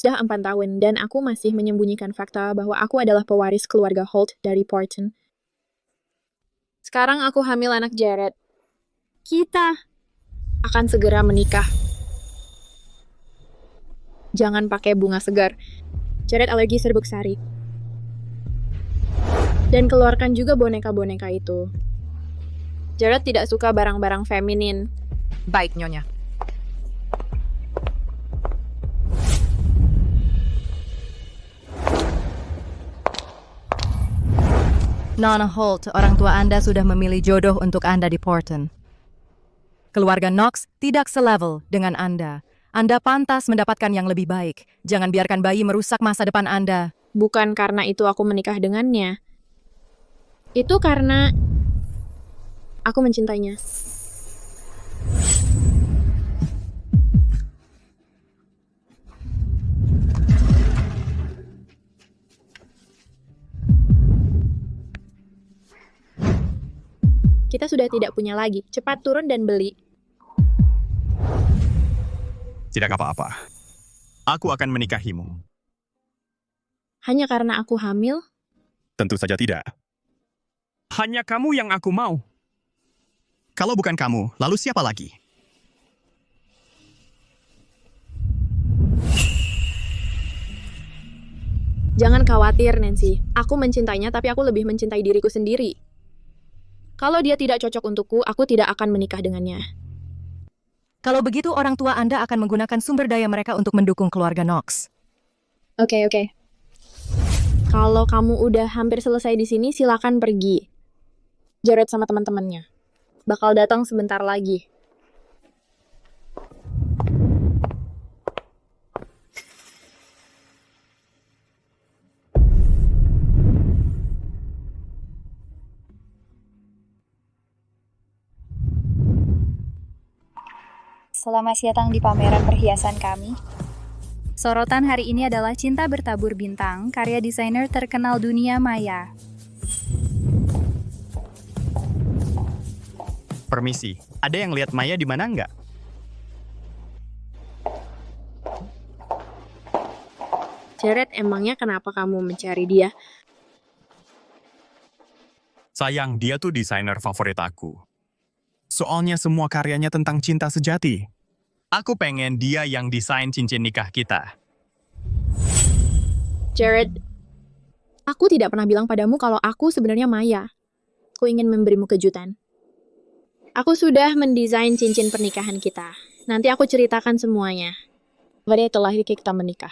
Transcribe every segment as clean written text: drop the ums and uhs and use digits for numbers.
sudah 4 tahun, dan aku masih menyembunyikan fakta bahwa aku adalah pewaris keluarga Holt dari Porton. Sekarang aku hamil anak Jared. Kita akan segera menikah. Jangan pakai bunga segar. Jared alergi serbuk sari. Dan keluarkan juga boneka-boneka itu. Jared tidak suka barang-barang feminin. Baik, Nyonya. Nona Holt, orang tua Anda sudah memilih jodoh untuk Anda di Porton. Keluarga Knox tidak selevel dengan Anda. Anda pantas mendapatkan yang lebih baik. Jangan biarkan bayi merusak masa depan Anda. Bukan karena itu aku menikah dengannya. Itu karena aku mencintainya. Kita sudah tidak punya lagi. Cepat turun dan beli. Tidak apa-apa. Aku akan menikahimu. Hanya karena aku hamil? Tentu saja tidak. Hanya kamu yang aku mau. Kalau bukan kamu, lalu siapa lagi? Jangan khawatir, Nancy. Aku mencintainya, tapi aku lebih mencintai diriku sendiri. Kalau dia tidak cocok untukku, aku tidak akan menikah dengannya. Kalau begitu, orang tua Anda akan menggunakan sumber daya mereka untuk mendukung keluarga Knox. Oke. Kalau kamu udah hampir selesai di sini, silakan pergi. Jared sama teman-temannya bakal datang sebentar lagi. Selamat datang di pameran perhiasan kami. Sorotan hari ini adalah Cinta Bertabur Bintang, karya desainer terkenal dunia maya. Permisi, ada yang lihat Maya di mana enggak? Jared, emangnya kenapa kamu mencari dia? Sayang, dia tuh desainer favorit aku. Soalnya semua karyanya tentang cinta sejati. Aku pengen dia yang desain cincin nikah kita. Jared, aku tidak pernah bilang padamu kalau aku sebenarnya Maya. Aku ingin memberimu kejutan. Aku sudah mendesain cincin pernikahan kita. Nanti aku ceritakan semuanya. Pada setelah kita menikah.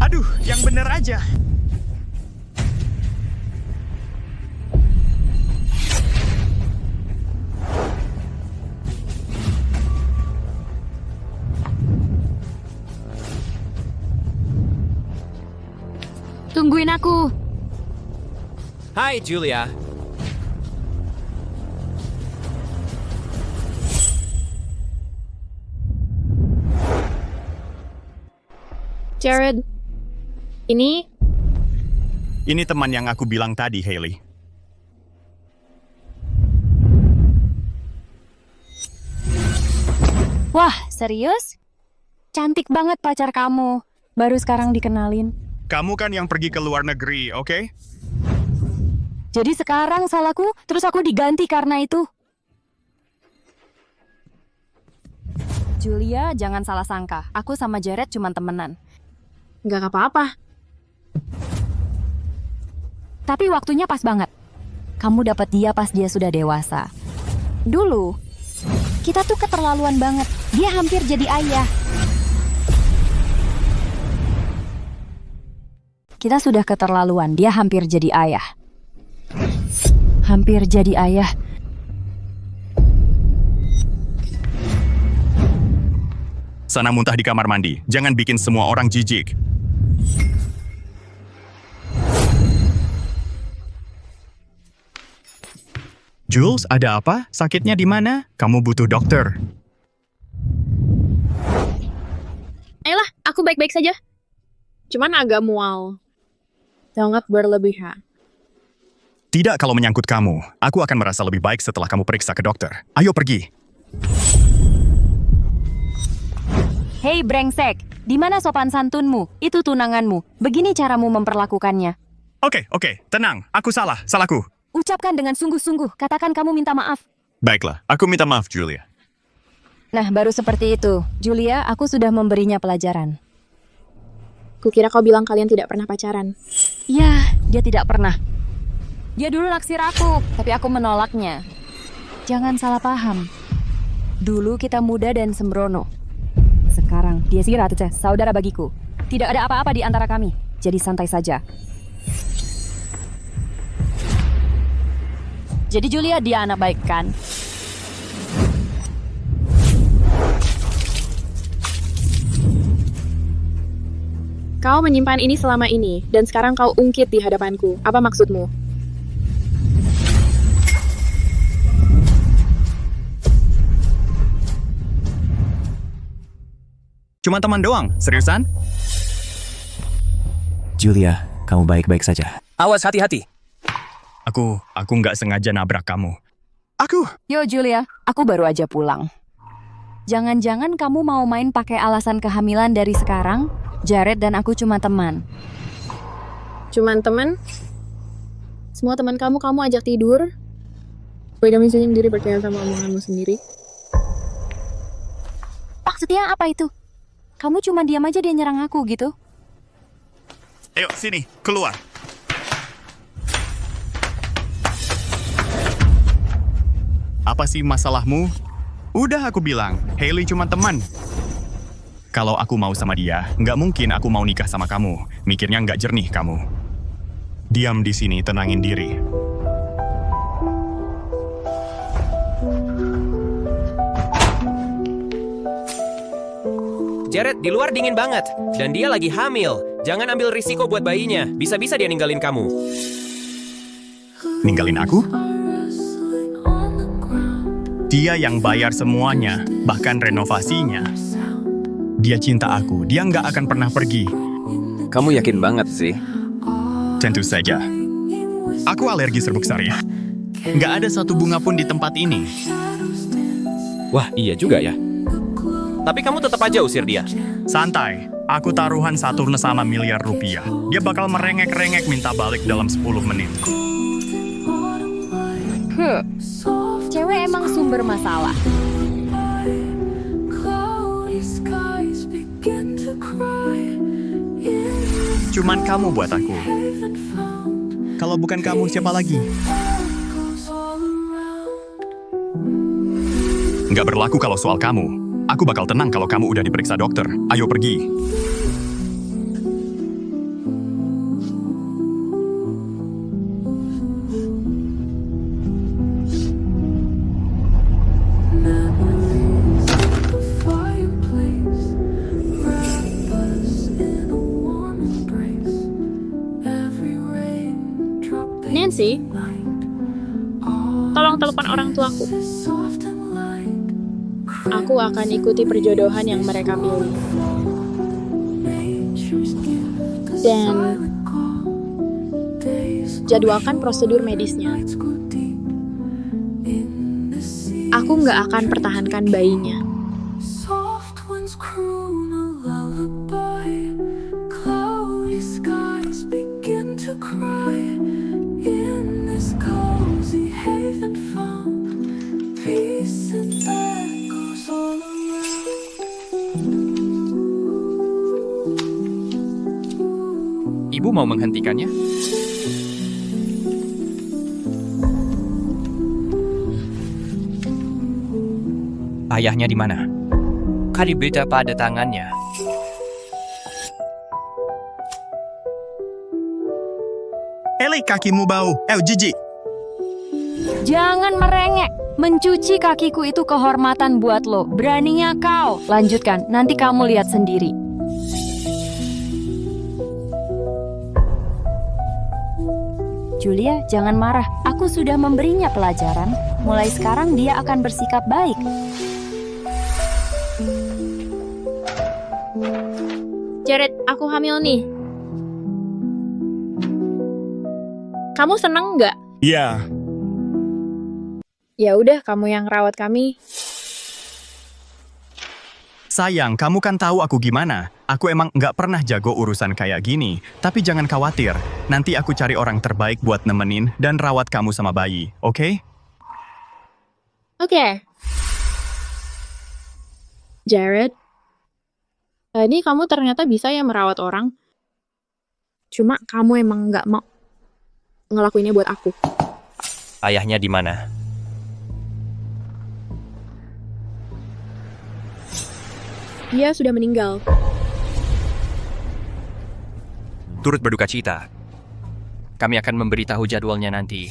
Aduh, yang bener aja. Tungguin aku. Hai, Julia. Jared, ini Ini teman yang aku bilang tadi, Hailey. Wah, serius? Cantik banget pacar kamu. Baru sekarang dikenalin. Kamu kan yang pergi ke luar negeri, oke? Jadi sekarang salahku, terus aku diganti karena itu. Julia, jangan salah sangka. Aku sama Jared cuma temenan. nggak apa-apa. Tapi waktunya pas banget. Kamu dapat dia pas dia sudah dewasa. Dulu, kita tuh keterlaluan banget. Dia hampir jadi ayah. Kita sudah keterlaluan. Dia hampir jadi ayah. Hampir jadi ayah. Sana muntah di kamar mandi. Jangan bikin semua orang jijik. Jules, ada apa? Sakitnya di mana? Kamu butuh dokter. Ayolah, aku baik-baik saja. Cuman agak mual. Sangat berlebihan. Tidak kalau menyangkut kamu. Aku akan merasa lebih baik setelah kamu periksa ke dokter. Ayo pergi. Hei brengsek, di mana sopan santunmu? Itu tunanganmu. Begini caramu memperlakukannya. Oke, tenang. Aku salahku. Ucapkan dengan sungguh-sungguh, katakan kamu minta maaf. Baiklah, aku minta maaf, Julia. Nah, baru seperti itu. Julia, aku sudah memberinya pelajaran. Kukira kau bilang kalian tidak pernah pacaran. Ya, dia tidak pernah. Dia dulu naksir aku, tapi aku menolaknya. Jangan salah paham. Dulu kita muda dan sembrono. Sekarang dia saudara bagiku. Tidak ada apa-apa di antara kami. Jadi santai saja. Jadi Julia dia anak baik kan? Kau menyimpan ini selama ini, dan sekarang kau ungkit di hadapanku. Apa maksudmu? Cuma teman doang, seriusan? Julia, kamu baik-baik saja. Awas hati-hati. Aku nggak sengaja nabrak kamu. Yo Julia, aku baru aja pulang. Jangan-jangan kamu mau main pakai alasan kehamilan dari sekarang? Jared dan aku cuma teman. Cuman teman? Semua teman kamu ajak tidur? Kami sendiri percaya sama omonganmu sendiri. Maksudnya apa itu? Kamu cuma diam aja dia nyerang aku gitu? Ayo, sini, keluar. Apa sih masalahmu? Udah aku bilang, Hailey cuma teman. Kalau aku mau sama dia, nggak mungkin aku mau nikah sama kamu. Mikirnya nggak jernih kamu. Diam di sini, tenangin diri. Jared, di luar dingin banget. Dan dia lagi hamil. Jangan ambil risiko buat bayinya. Bisa-bisa dia ninggalin kamu. Ninggalin aku? Dia yang bayar semuanya, bahkan renovasinya. Dia cinta aku, dia nggak akan pernah pergi. Kamu yakin banget sih? Tentu saja. Aku alergi serbuk sari. Nggak ada satu bunga pun di tempat ini. Wah, iya juga ya. Tapi kamu tetap aja usir dia. Santai, aku taruhan Saturnus sama miliar rupiah. Dia bakal merengek-rengek minta balik dalam 10 menit. Cewek emang sumber masalah. Cuman kamu buat aku. Kalau bukan kamu, siapa lagi? Nggak berlaku kalau soal kamu. Aku bakal tenang kalau kamu udah diperiksa dokter. Ayo pergi. Nancy, tolong telepon orang tuaku. Aku akan ikuti perjodohan yang mereka pilih. Dan jadwalkan prosedur medisnya. Aku nggak akan pertahankan bayinya. Ibu mau menghentikannya? Ayahnya di mana? Kali berita pada tangannya. Hailey, kakimu bau. Jijik. Jangan merengek. Mencuci kakiku itu kehormatan buat lo. Beraninya kau. Lanjutkan, nanti kamu lihat sendiri. Julia, jangan marah. Aku sudah memberinya pelajaran. Mulai sekarang dia akan bersikap baik. Jared, aku hamil nih. Kamu seneng nggak? Ya, Ya udah, kamu yang rawat kami. sayang, kamu kan tahu aku gimana. Aku emang nggak pernah jago urusan kayak gini. Tapi jangan khawatir, nanti aku cari orang terbaik buat nemenin dan rawat kamu sama bayi, oke? Oke. Jared, ini kamu ternyata bisa ya merawat orang. Cuma kamu emang nggak mau ngelakuinnya buat aku. Ayahnya di mana? Dia sudah meninggal. Turut berduka cita. Kami akan memberitahu jadwalnya nanti.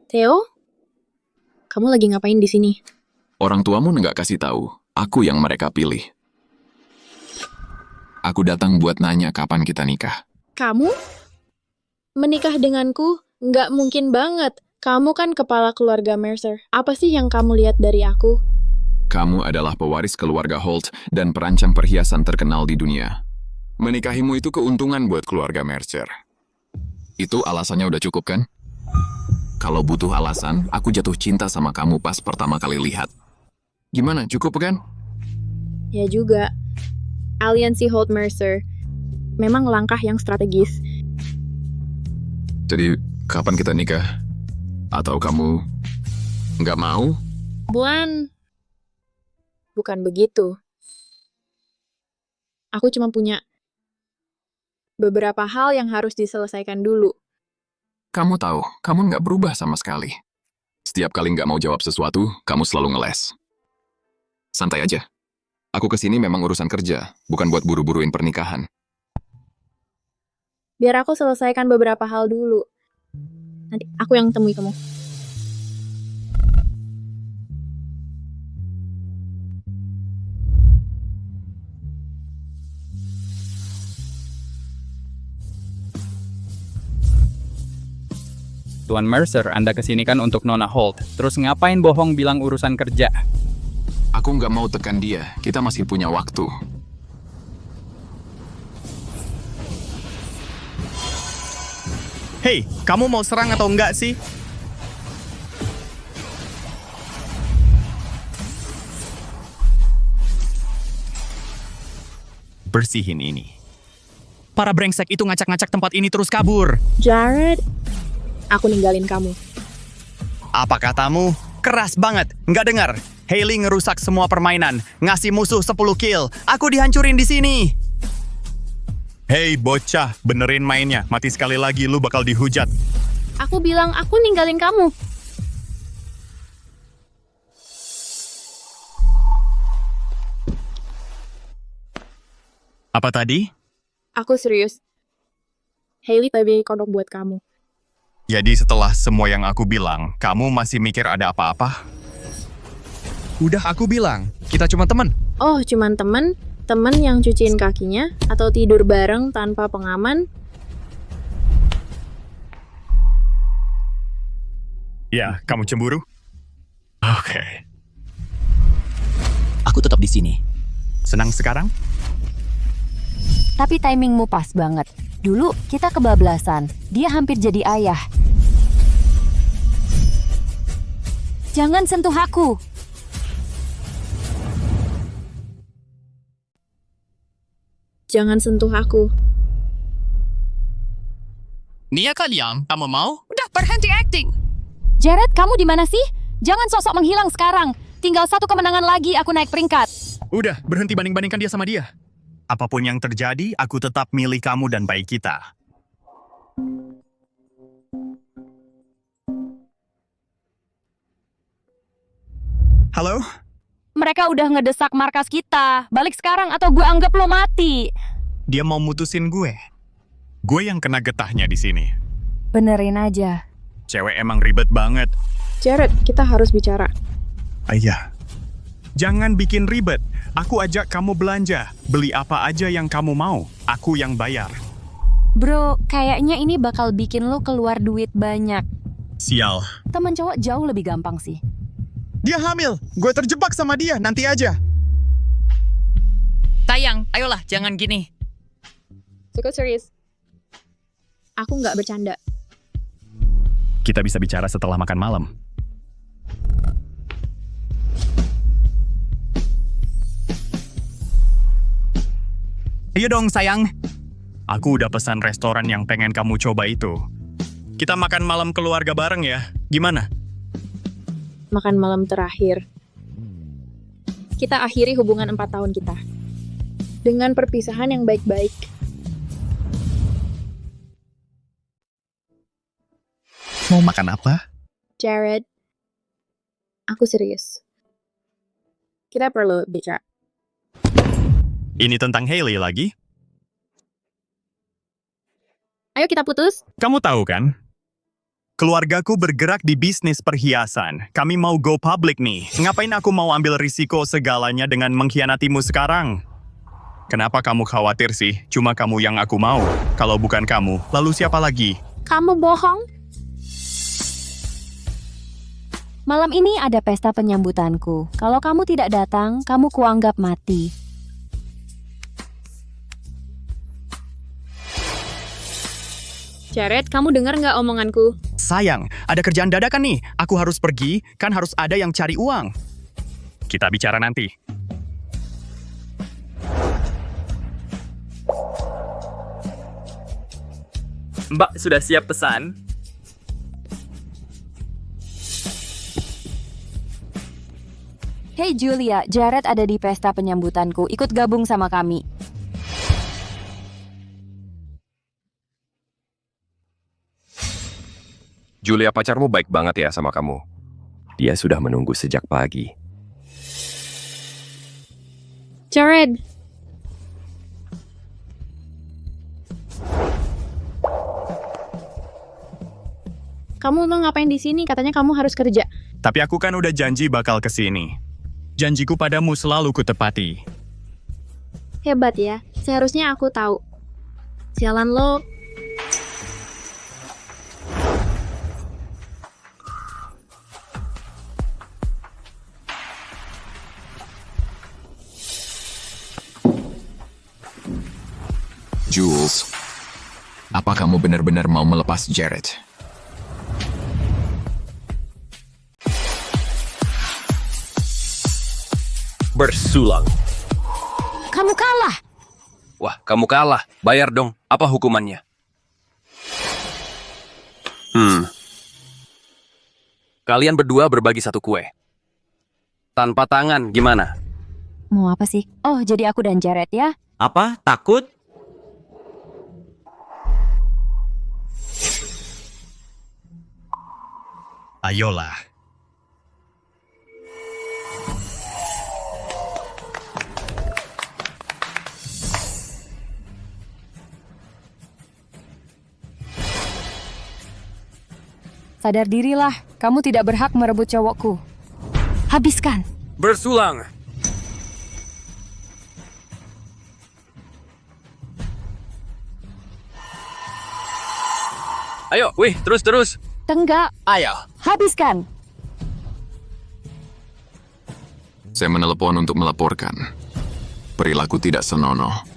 Theo, kamu lagi ngapain di sini? Orang tuamu nggak kasih tahu, aku yang mereka pilih. Aku datang buat nanya kapan kita nikah. Kamu? Menikah denganku? Nggak mungkin banget. Kamu kan kepala keluarga Mercer. Apa sih yang kamu lihat dari aku? Kamu adalah pewaris keluarga Holt dan perancang perhiasan terkenal di dunia. Menikahimu itu keuntungan buat keluarga Mercer. Itu alasannya udah cukup kan? Kalau butuh alasan, aku jatuh cinta sama kamu pas pertama kali lihat. Gimana, cukup kan? Ya juga. Aliansi Holt Mercer memang langkah yang strategis. Jadi, kapan kita nikah? Atau kamu nggak mau? Bukan begitu. Aku cuma punya beberapa hal yang harus diselesaikan dulu. Kamu tahu, kamu nggak berubah sama sekali. Setiap kali nggak mau jawab sesuatu, kamu selalu ngeles. Santai aja. Aku kesini memang urusan kerja, bukan buat buru-buruin pernikahan. Biar aku selesaikan beberapa hal dulu. Nanti aku yang temui kamu. Tuan Mercer, Anda kesini kan untuk Nona Holt. Terus ngapain bohong bilang urusan kerja? Aku nggak mau tekan dia, kita masih punya waktu. Hei, kamu mau serang atau enggak sih? Bersihin ini. Para brengsek itu ngacak-ngacak tempat ini terus kabur. Jared, aku ninggalin kamu. Apa katamu? Keras banget, nggak dengar. Hailey ngerusak semua permainan, ngasih musuh 10 kill. Aku dihancurin di sini. Hei bocah, benerin mainnya. Mati sekali lagi lu bakal dihujat. Aku bilang aku ninggalin kamu. Apa tadi? Aku serius. Hailey lebih kodok buat kamu. Jadi setelah semua yang aku bilang, kamu masih mikir ada apa-apa? Udah aku bilang, kita cuma teman. Oh, cuman temen? Temen yang cuciin kakinya? Atau tidur bareng tanpa pengaman? Ya, kamu cemburu? Oke. Aku tetap di sini. Senang sekarang? Tapi timingmu pas banget. Dulu kita kebablasan. Dia hampir jadi ayah. Jangan sentuh aku. Jangan sentuh aku. Nia kalian, kamu mau? Udah berhenti acting. Jared, kamu di mana sih? Jangan sosok menghilang sekarang. Tinggal 1 kemenangan lagi aku naik peringkat. Udah, berhenti banding-bandingkan dia sama dia. Apapun yang terjadi, aku tetap milih kamu dan baik kita. Halo? Mereka udah ngedesak markas kita. Balik sekarang atau gue anggap lo mati. Dia mau mutusin gue. Gue yang kena getahnya di sini. Benerin aja. Cewek emang ribet banget. Jared, kita harus bicara. Ayah. Jangan bikin ribet. Aku ajak kamu belanja. Beli apa aja yang kamu mau. Aku yang bayar. Bro, kayaknya ini bakal bikin lo keluar duit banyak. Sial. Teman cowok jauh lebih gampang sih. Dia hamil. Gue terjebak sama dia. Nanti aja. Sayang, ayolah, jangan gini. Cukup serius. Aku nggak bercanda. Kita bisa bicara setelah makan malam. Ayo dong, sayang. Aku udah pesan restoran yang pengen kamu coba itu. Kita makan malam keluarga bareng ya. Gimana? Makan malam terakhir. Kita akhiri hubungan 4 tahun kita. Dengan perpisahan yang baik-baik. Mau makan apa? Jared, aku serius. Kita perlu bicara. Ini tentang Hailey lagi? Ayo kita putus. Kamu tahu kan? Keluargaku bergerak di bisnis perhiasan. Kami mau go public nih. Ngapain aku mau ambil risiko segalanya dengan mengkhianatimu sekarang? Kenapa kamu khawatir sih? Cuma kamu yang aku mau. Kalau bukan kamu, lalu siapa lagi? Kamu bohong? Malam ini ada pesta penyambutanku. Kalau kamu tidak datang, kamu kuanggap mati. Jared, kamu dengar nggak omonganku? Sayang, ada kerjaan dadakan nih. Aku harus pergi, kan harus ada yang cari uang. Kita bicara nanti. Mbak, sudah siap pesan? Hey Julia, Jared ada di pesta penyambutanku. Ikut gabung sama kami. Julia, pacarmu baik banget ya sama kamu. Dia sudah menunggu sejak pagi. Jared. Kamu tuh ngapain di sini? Katanya kamu harus kerja. Tapi aku kan udah janji bakal kesini. Janjiku padamu selalu kutepati. Hebat ya. Seharusnya aku tahu. Sialan lo. Jules, apa kamu benar-benar mau melepas Jared? Bersulang. Kamu kalah! Wah, kamu kalah. Bayar dong. Apa hukumannya? Kalian berdua berbagi satu kue. Tanpa tangan, gimana? Mau apa sih? Oh, jadi aku dan Jared ya? Apa? Takut? Ayolah. Sadar dirilah, kamu tidak berhak merebut cowokku. Habiskan! Bersulang. Ayo, wih, terus. Tenggak! Ayo. Habiskan! Saya menelepon untuk melaporkan. Perilaku tidak senonoh.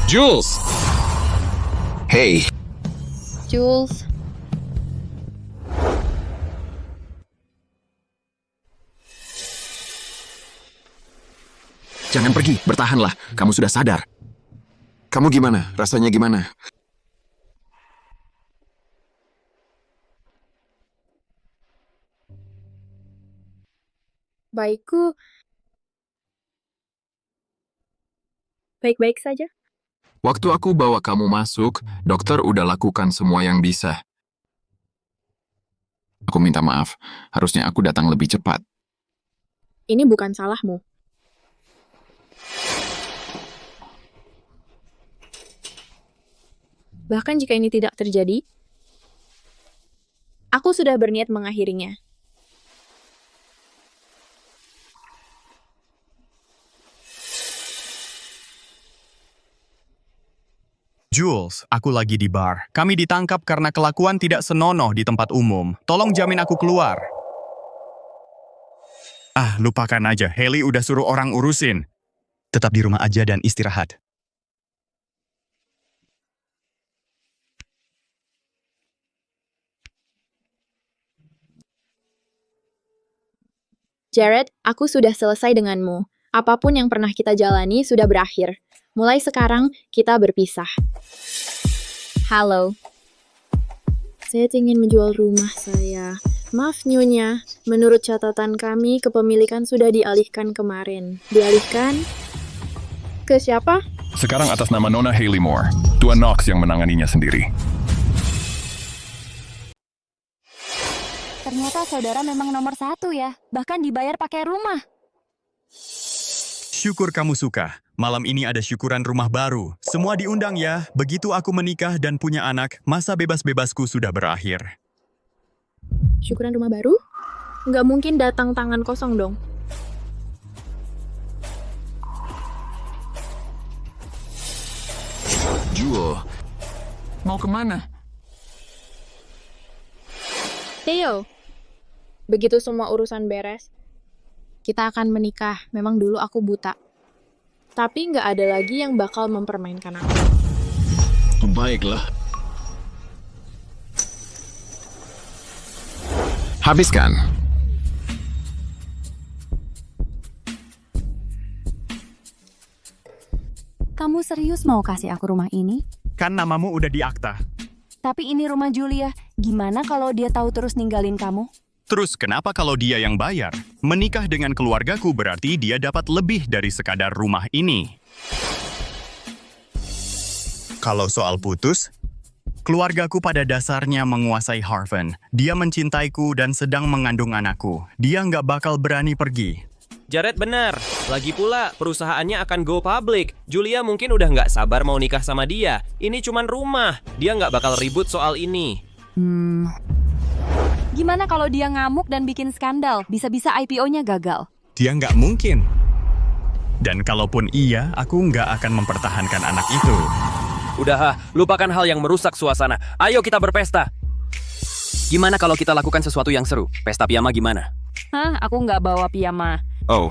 Jules! Hey, Jules. jangan pergi, bertahanlah. Kamu sudah sadar. Kamu gimana? Rasanya gimana? Baikku baik-baik saja. Waktu aku bawa kamu masuk, dokter udah lakukan semua yang bisa. Aku minta maaf, harusnya aku datang lebih cepat. Ini bukan salahmu. Bahkan jika ini tidak terjadi, aku sudah berniat mengakhirinya. Jules, aku lagi di bar. Kami ditangkap karena kelakuan tidak senonoh di tempat umum. Tolong jamin aku keluar. Ah, lupakan aja. Hailey udah suruh orang urusin. Tetap di rumah aja dan istirahat. Jared, aku sudah selesai denganmu. Apapun yang pernah kita jalani sudah berakhir. Mulai sekarang, kita berpisah. Halo. Saya ingin menjual rumah saya. Maaf Nyonya, menurut catatan kami, kepemilikan sudah dialihkan kemarin. Dialihkan? Ke siapa? Sekarang atas nama Nona Hailey Moore, Tuan Knox yang menanganinya sendiri. Ternyata saudara memang nomor 1 ya. Bahkan dibayar pakai rumah. Syukur kamu suka. Malam ini ada syukuran rumah baru. Semua diundang ya. Begitu aku menikah dan punya anak, masa bebas-bebasku sudah berakhir. Syukuran rumah baru? Nggak mungkin datang tangan kosong dong. Jewel, mau kemana? Theo, begitu semua urusan beres, kita akan menikah. Memang dulu aku buta. Tapi nggak ada lagi yang bakal mempermainkan aku. Baiklah. Habiskan. Kamu serius mau kasih aku rumah ini? Kan namamu udah di akta. Tapi ini rumah Julia. Gimana kalau dia tahu terus ninggalin kamu? Terus kenapa kalau dia yang bayar? Menikah dengan keluargaku berarti dia dapat lebih dari sekadar rumah ini. Kalau soal putus, keluargaku pada dasarnya menguasai Harven. Dia mencintaiku dan sedang mengandung anakku. Dia nggak bakal berani pergi. Jared benar. Lagi pula, perusahaannya akan go public. Julia mungkin udah nggak sabar mau nikah sama dia. Ini cuman rumah. Dia nggak bakal ribut soal ini. Gimana kalau dia ngamuk dan bikin skandal? Bisa-bisa IPO-nya gagal. Dia nggak mungkin. Dan kalaupun iya, aku nggak akan mempertahankan anak itu. Udah, lupakan hal yang merusak suasana. Ayo kita berpesta. Gimana kalau kita lakukan sesuatu yang seru? Pesta piyama gimana? Hah, aku nggak bawa piyama. Oh,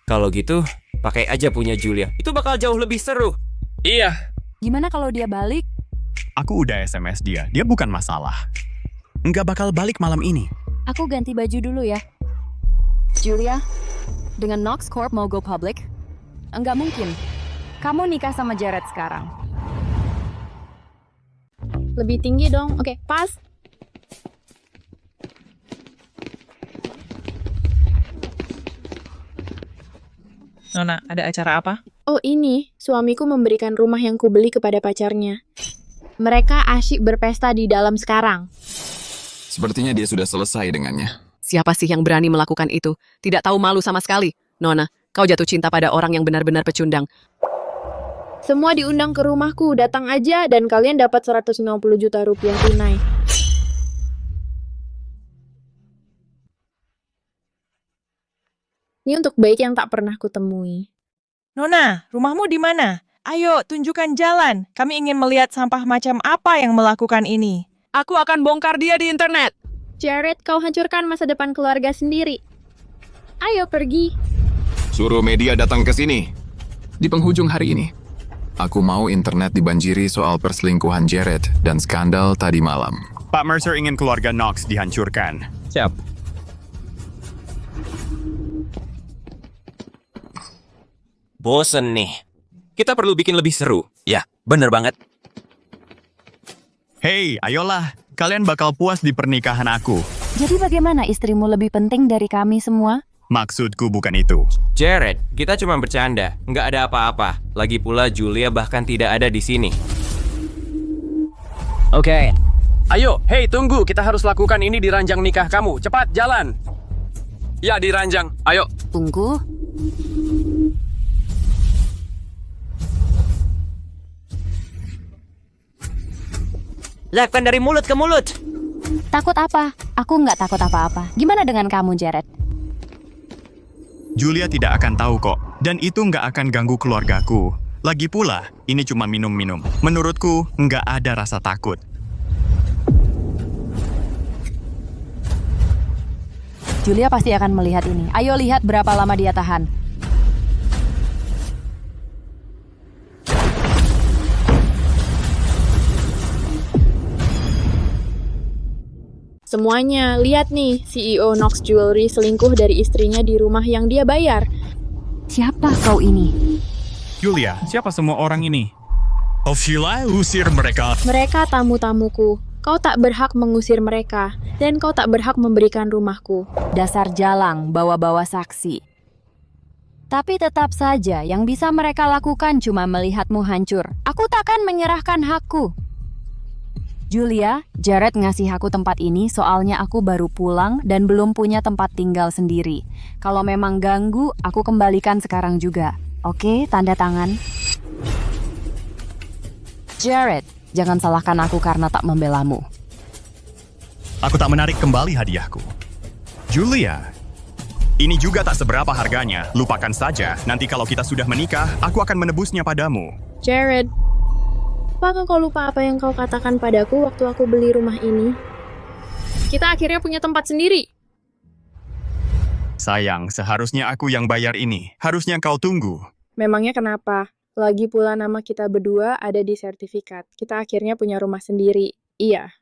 Kalau gitu, pakai aja punya Julia. Itu bakal jauh lebih seru. Iya. Gimana kalau dia balik? Aku udah SMS dia. Dia bukan masalah. Nggak bakal balik malam ini. Aku ganti baju dulu ya. Julia, dengan Knox Corp mau go public? Enggak mungkin. Kamu nikah sama Jared sekarang. Lebih tinggi dong. Oke, pas. Nona, ada acara apa? Oh ini, suamiku memberikan rumah yang kubeli kepada pacarnya. Mereka asyik berpesta di dalam sekarang. Sepertinya dia sudah selesai dengannya. Siapa sih yang berani melakukan itu? Tidak tahu malu sama sekali. Nona, kau jatuh cinta pada orang yang benar-benar pecundang. Semua diundang ke rumahku, datang aja dan kalian dapat 150 juta rupiah tunai. Ini untuk baik yang tak pernah kutemui. Nona, rumahmu di mana? Ayo, tunjukkan jalan. Kami ingin melihat sampah macam apa yang melakukan ini. Aku akan bongkar dia di internet. Jared, kau hancurkan masa depan keluarga sendiri. Ayo pergi. Suruh media datang ke sini. Di penghujung hari ini, aku mau internet dibanjiri soal perselingkuhan Jared dan skandal tadi malam. Pak Mercer ingin keluarga Knox dihancurkan. Siap. Bosen nih. Kita perlu bikin lebih seru. Ya, bener banget. Hei, ayolah. Kalian bakal puas di pernikahan aku. Jadi bagaimana istrimu lebih penting dari kami semua? Maksudku bukan itu. Jared, kita cuma bercanda. Nggak ada apa-apa. Lagi pula Julia bahkan tidak ada di sini. Oke. Ayo, hei tunggu. Kita harus lakukan ini di ranjang nikah kamu. Cepat, jalan. Ya, di ranjang. Ayo. Tunggu. Lakukan dari mulut ke mulut. Takut apa? Aku nggak takut apa-apa. Gimana dengan kamu, Jared? Julia tidak akan tahu kok, dan itu nggak akan ganggu keluargaku. Lagi pula, ini cuma minum-minum. Menurutku, nggak ada rasa takut. Julia pasti akan melihat ini. Ayo lihat berapa lama dia tahan. Semuanya, lihat nih, CEO Knox Jewelry selingkuh dari istrinya di rumah yang dia bayar. Siapa kau ini? Julia, siapa semua orang ini? Sheila, usir mereka. Mereka tamu-tamuku. Kau tak berhak mengusir mereka, dan kau tak berhak memberikan rumahku. Dasar jalang, bawa-bawa saksi. Tapi tetap saja, yang bisa mereka lakukan cuma melihatmu hancur. Aku takkan menyerahkan hakku. Julia, Jared ngasih aku tempat ini soalnya aku baru pulang dan belum punya tempat tinggal sendiri. Kalau memang ganggu, aku kembalikan sekarang juga. Oke, tanda tangan. Jared, jangan salahkan aku karena tak membelamu. Aku tak menarik kembali hadiahku. Julia, ini juga tak seberapa harganya. Lupakan saja, nanti kalau kita sudah menikah, aku akan menebusnya padamu. Jared, apakah kau lupa apa yang kau katakan padaku waktu aku beli rumah ini? Kita akhirnya punya tempat sendiri. Sayang, seharusnya aku yang bayar ini. Harusnya kau tunggu. Memangnya kenapa? Lagi pula nama kita berdua ada di sertifikat. Kita akhirnya punya rumah sendiri. Iya.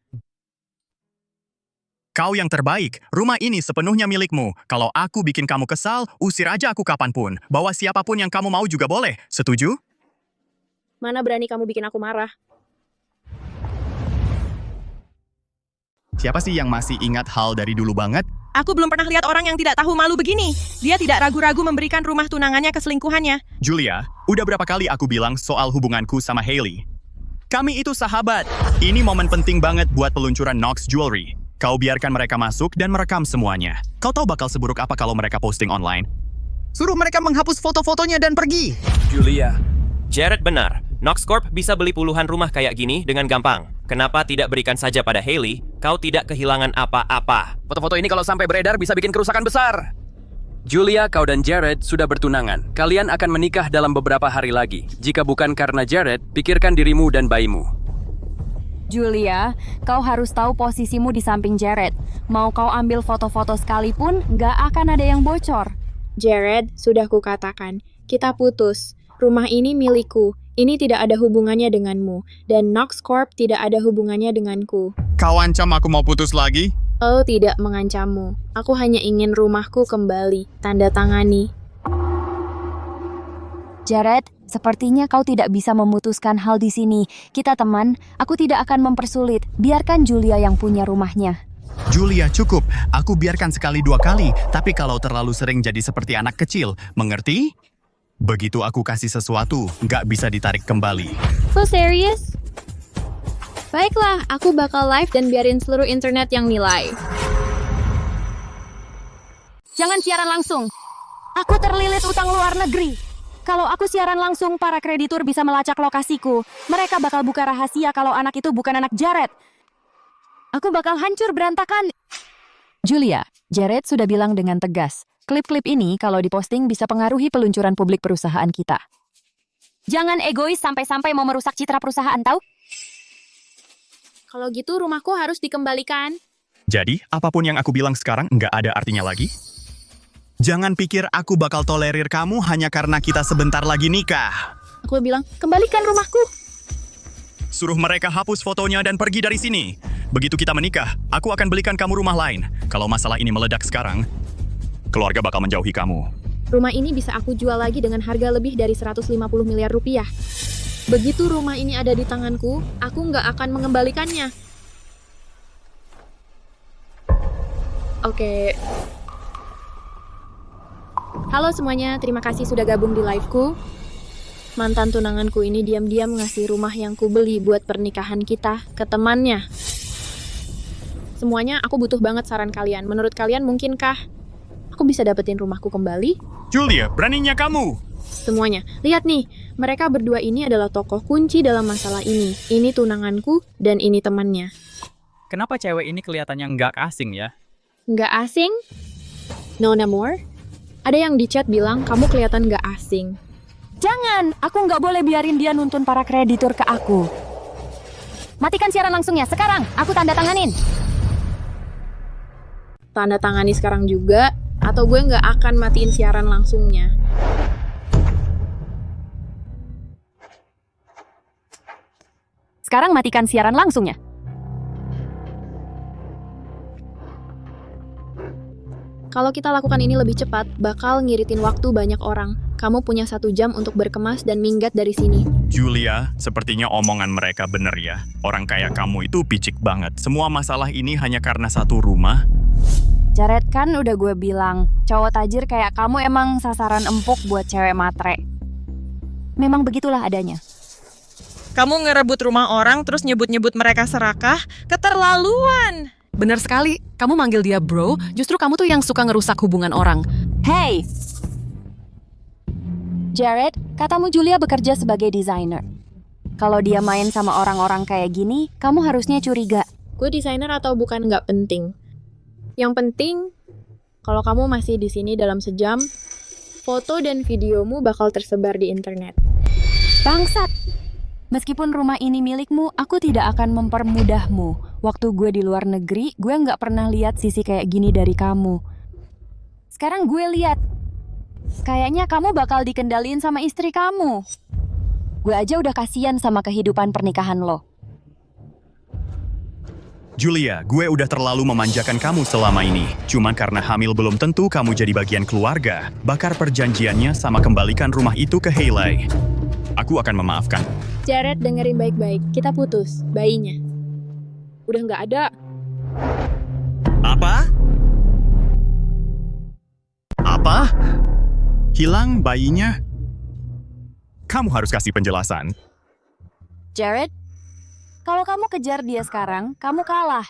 Kau yang terbaik. Rumah ini sepenuhnya milikmu. Kalau aku bikin kamu kesal, usir aja aku kapanpun. Bawa siapapun yang kamu mau juga boleh. Setuju? Mana berani kamu bikin aku marah? Siapa sih yang masih ingat hal dari dulu banget? Aku belum pernah lihat orang yang tidak tahu malu begini. Dia tidak ragu-ragu memberikan rumah tunangannya ke selingkuhannya. Julia, udah berapa kali aku bilang soal hubunganku sama Hailey? Kami itu sahabat. Ini momen penting banget buat peluncuran Knox Jewelry. Kau biarkan mereka masuk dan merekam semuanya. Kau tahu bakal seburuk apa kalau mereka posting online? Suruh mereka menghapus foto-fotonya dan pergi. Julia, Jared benar. Knox Corp bisa beli puluhan rumah kayak gini dengan gampang. Kenapa tidak berikan saja pada Hailey? Kau tidak kehilangan apa-apa. Foto-foto ini kalau sampai beredar bisa bikin kerusakan besar. Julia, kau dan Jared sudah bertunangan. Kalian akan menikah dalam beberapa hari lagi. Jika bukan karena Jared, pikirkan dirimu dan bayimu. Julia, kau harus tahu posisimu di samping Jared. Mau kau ambil foto-foto sekalipun, nggak akan ada yang bocor. Jared, sudah kukatakan, kita putus. Rumah ini milikku. Ini tidak ada hubungannya denganmu. Dan Knox Corp tidak ada hubungannya denganku. Kau ancam aku mau putus lagi? Oh, tidak mengancammu. Aku hanya ingin rumahku kembali. Tanda tangani. Jared, sepertinya kau tidak bisa memutuskan hal di sini. Kita teman, aku tidak akan mempersulit. Biarkan Julia yang punya rumahnya. Julia, cukup. Aku biarkan sekali dua kali. Tapi kalau terlalu sering jadi seperti anak kecil, mengerti? Begitu aku kasih sesuatu, nggak bisa ditarik kembali. So serious? Baiklah, aku bakal live dan biarin seluruh internet yang nilai. Jangan siaran langsung. Aku terlilit utang luar negeri. Kalau aku siaran langsung, para kreditur bisa melacak lokasiku. Mereka bakal buka rahasia kalau anak itu bukan anak Jared. Aku bakal hancur berantakan. Julia, Jared sudah bilang dengan tegas. Klip-klip ini kalau diposting bisa pengaruhi peluncuran publik perusahaan kita. Jangan egois sampai-sampai mau merusak citra perusahaan, tahu? Kalau gitu rumahku harus dikembalikan. Jadi, apapun yang aku bilang sekarang nggak ada artinya lagi? Jangan pikir aku bakal tolerir kamu hanya karena kita sebentar lagi nikah. Aku bilang, kembalikan rumahku. Suruh mereka hapus fotonya dan pergi dari sini. Begitu kita menikah, aku akan belikan kamu rumah lain. Kalau masalah ini meledak sekarang, keluarga bakal menjauhi kamu. Rumah ini bisa aku jual lagi dengan harga lebih dari 150 miliar rupiah. Begitu rumah ini ada di tanganku, aku nggak akan mengembalikannya. Oke. Halo semuanya, terima kasih sudah gabung di liveku. Mantan tunanganku ini diam-diam ngasih rumah yang kubeli buat pernikahan kita ke temannya. Semuanya, aku butuh banget saran kalian. Menurut kalian mungkinkah aku bisa dapetin rumahku kembali? Julia, beraninya kamu! Semuanya, lihat nih, mereka berdua ini adalah tokoh kunci dalam masalah ini. Ini tunanganku dan ini temannya. Kenapa cewek ini kelihatannya nggak asing ya? Nggak asing? No more? Ada yang di chat bilang kamu kelihatan nggak asing. Jangan, aku nggak boleh biarin dia nuntun para kreditur ke aku. Matikan siaran langsungnya, sekarang. Aku tanda tanganin. Tanda tangani sekarang juga, atau gue nggak akan matiin siaran langsungnya. Sekarang matikan siaran langsungnya. Kalau kita lakukan ini lebih cepat, bakal ngiritin waktu banyak orang. Kamu punya 1 jam untuk berkemas dan minggat dari sini. Julia, sepertinya omongan mereka bener ya. Orang kayak kamu itu picik banget. Semua masalah ini hanya karena satu rumah. Jared, kan udah gue bilang, cowok tajir kayak kamu emang sasaran empuk buat cewek matre. Memang begitulah adanya. Kamu ngerebut rumah orang terus nyebut-nyebut mereka serakah? Keterlaluan! Bener sekali, kamu manggil dia bro, justru kamu tuh yang suka ngerusak hubungan orang. Hey! Jared, katamu Julia bekerja sebagai desainer. Kalau dia main sama orang-orang kayak gini, kamu harusnya curiga. Gue desainer atau bukan nggak penting. Yang penting, kalau kamu masih di sini dalam sejam, foto dan videomu bakal tersebar di internet. Bangsat! Meskipun rumah ini milikmu, aku tidak akan mempermudahmu. Waktu gue di luar negeri, gue nggak pernah lihat sisi kayak gini dari kamu. Sekarang gue lihat. Kayaknya kamu bakal dikendaliin sama istri kamu. Gue aja udah kasihan sama kehidupan pernikahan lo. Julia, gue udah terlalu memanjakan kamu selama ini. Cuman karena hamil belum tentu kamu jadi bagian keluarga. Bakar perjanjiannya sama kembalikan rumah itu ke Hailey. Aku akan memaafkan. Jared, dengerin baik-baik. Kita putus. Bayinya udah nggak ada. Apa? Apa? Hilang bayinya? Kamu harus kasih penjelasan. Jared, kalau kamu kejar dia sekarang, kamu kalah.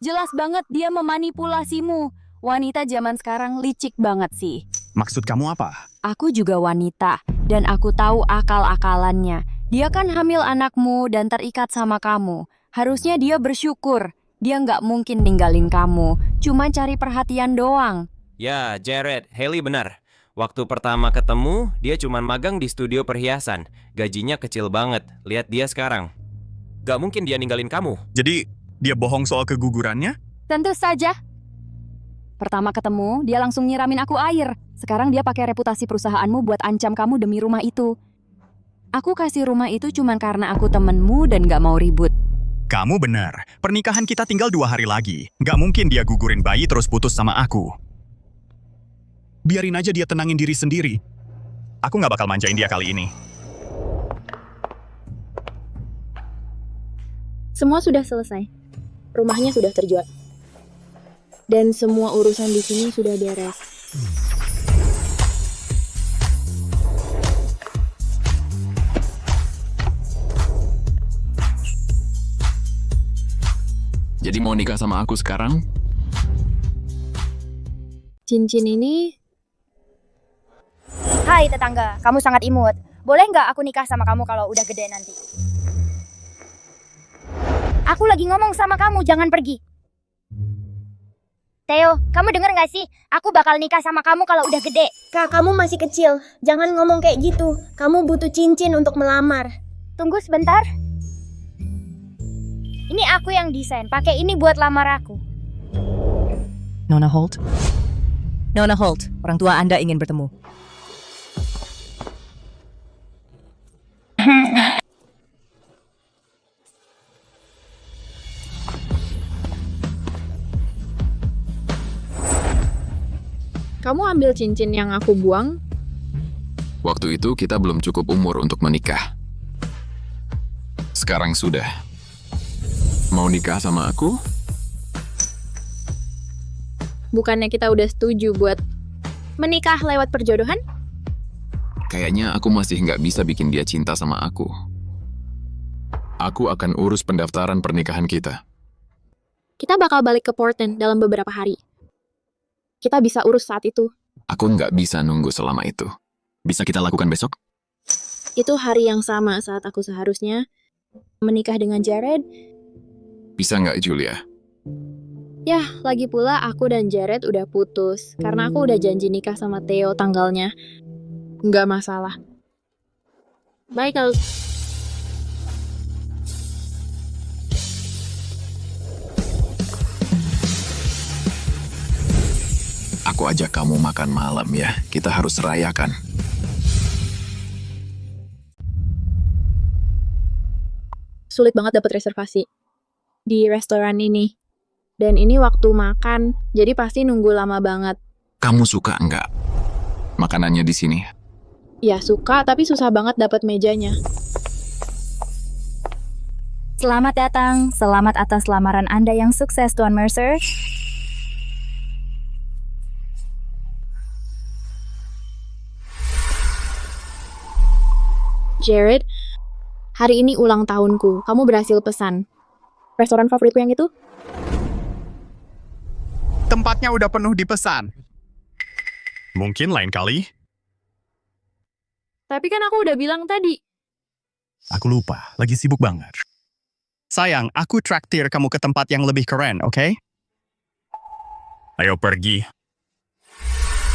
Jelas banget dia memanipulasimu. Wanita zaman sekarang licik banget sih. Maksud kamu apa? Aku juga wanita, dan aku tahu akal-akalannya. Dia kan hamil anakmu dan terikat sama kamu. Harusnya dia bersyukur. Dia nggak mungkin ninggalin kamu. Cuma cari perhatian doang. Ya, Jared, Hailey benar. Waktu pertama ketemu, dia cuma magang di studio perhiasan. Gajinya kecil banget. Lihat dia sekarang. Gak mungkin dia ninggalin kamu. Jadi, dia bohong soal kegugurannya? Tentu saja. Pertama ketemu, dia langsung nyiramin aku air. Sekarang dia pakai reputasi perusahaanmu buat ancam kamu demi rumah itu. Aku kasih rumah itu cuma karena aku temenmu dan gak mau ribut. Kamu benar. Pernikahan kita tinggal 2 hari lagi. Gak mungkin dia gugurin bayi terus putus sama aku. Biarin aja dia tenangin diri sendiri. Aku gak bakal manjain dia kali ini. Semua sudah selesai. Rumahnya sudah terjual. Dan semua urusan di sini sudah beres. Jadi mau nikah sama aku sekarang? Cincin ini... Hai tetangga, kamu sangat imut. Boleh nggak aku nikah sama kamu kalau udah gede nanti? Aku lagi ngomong sama kamu, jangan pergi. Theo, kamu denger nggak sih? Aku bakal nikah sama kamu kalau udah gede. Kak, kamu masih kecil. Jangan ngomong kayak gitu. Kamu butuh cincin untuk melamar. Tunggu sebentar. Ini aku yang desain. Pakai ini buat lamar aku. Nona Holt? Nona Holt, orang tua Anda ingin bertemu. Kamu ambil cincin yang aku buang? Waktu itu kita belum cukup umur untuk menikah. Sekarang sudah. Mau nikah sama aku? Bukannya kita udah setuju buat menikah lewat perjodohan? Kayaknya aku masih nggak bisa bikin dia cinta sama aku. Aku akan urus pendaftaran pernikahan kita. Kita bakal balik ke Portland dalam beberapa hari. Kita bisa urus saat itu. Aku nggak bisa nunggu selama itu. Bisa kita lakukan besok? Itu hari yang sama saat aku seharusnya menikah dengan Jared. Bisa nggak, Julia? Yah, lagi pula aku dan Jared udah putus. Karena aku udah janji nikah sama Theo tanggalnya. Nggak masalah. Michael. Aku ajak kamu makan malam ya. Kita harus rayakan. Sulit banget dapat reservasi di restoran ini. Dan ini waktu makan, jadi pasti nunggu lama banget. Kamu suka nggak makanannya di sini? Ya suka, tapi susah banget dapat mejanya. Selamat datang, selamat atas lamaran Anda yang sukses, Tuan Mercer. Jared, hari ini ulang tahunku. Kamu berhasil pesan. Restoran favoritku yang itu? Tempatnya udah penuh dipesan. Mungkin lain kali. Tapi kan aku udah bilang tadi. Aku lupa, lagi sibuk banget. Sayang, aku traktir kamu ke tempat yang lebih keren, oke? Ayo pergi.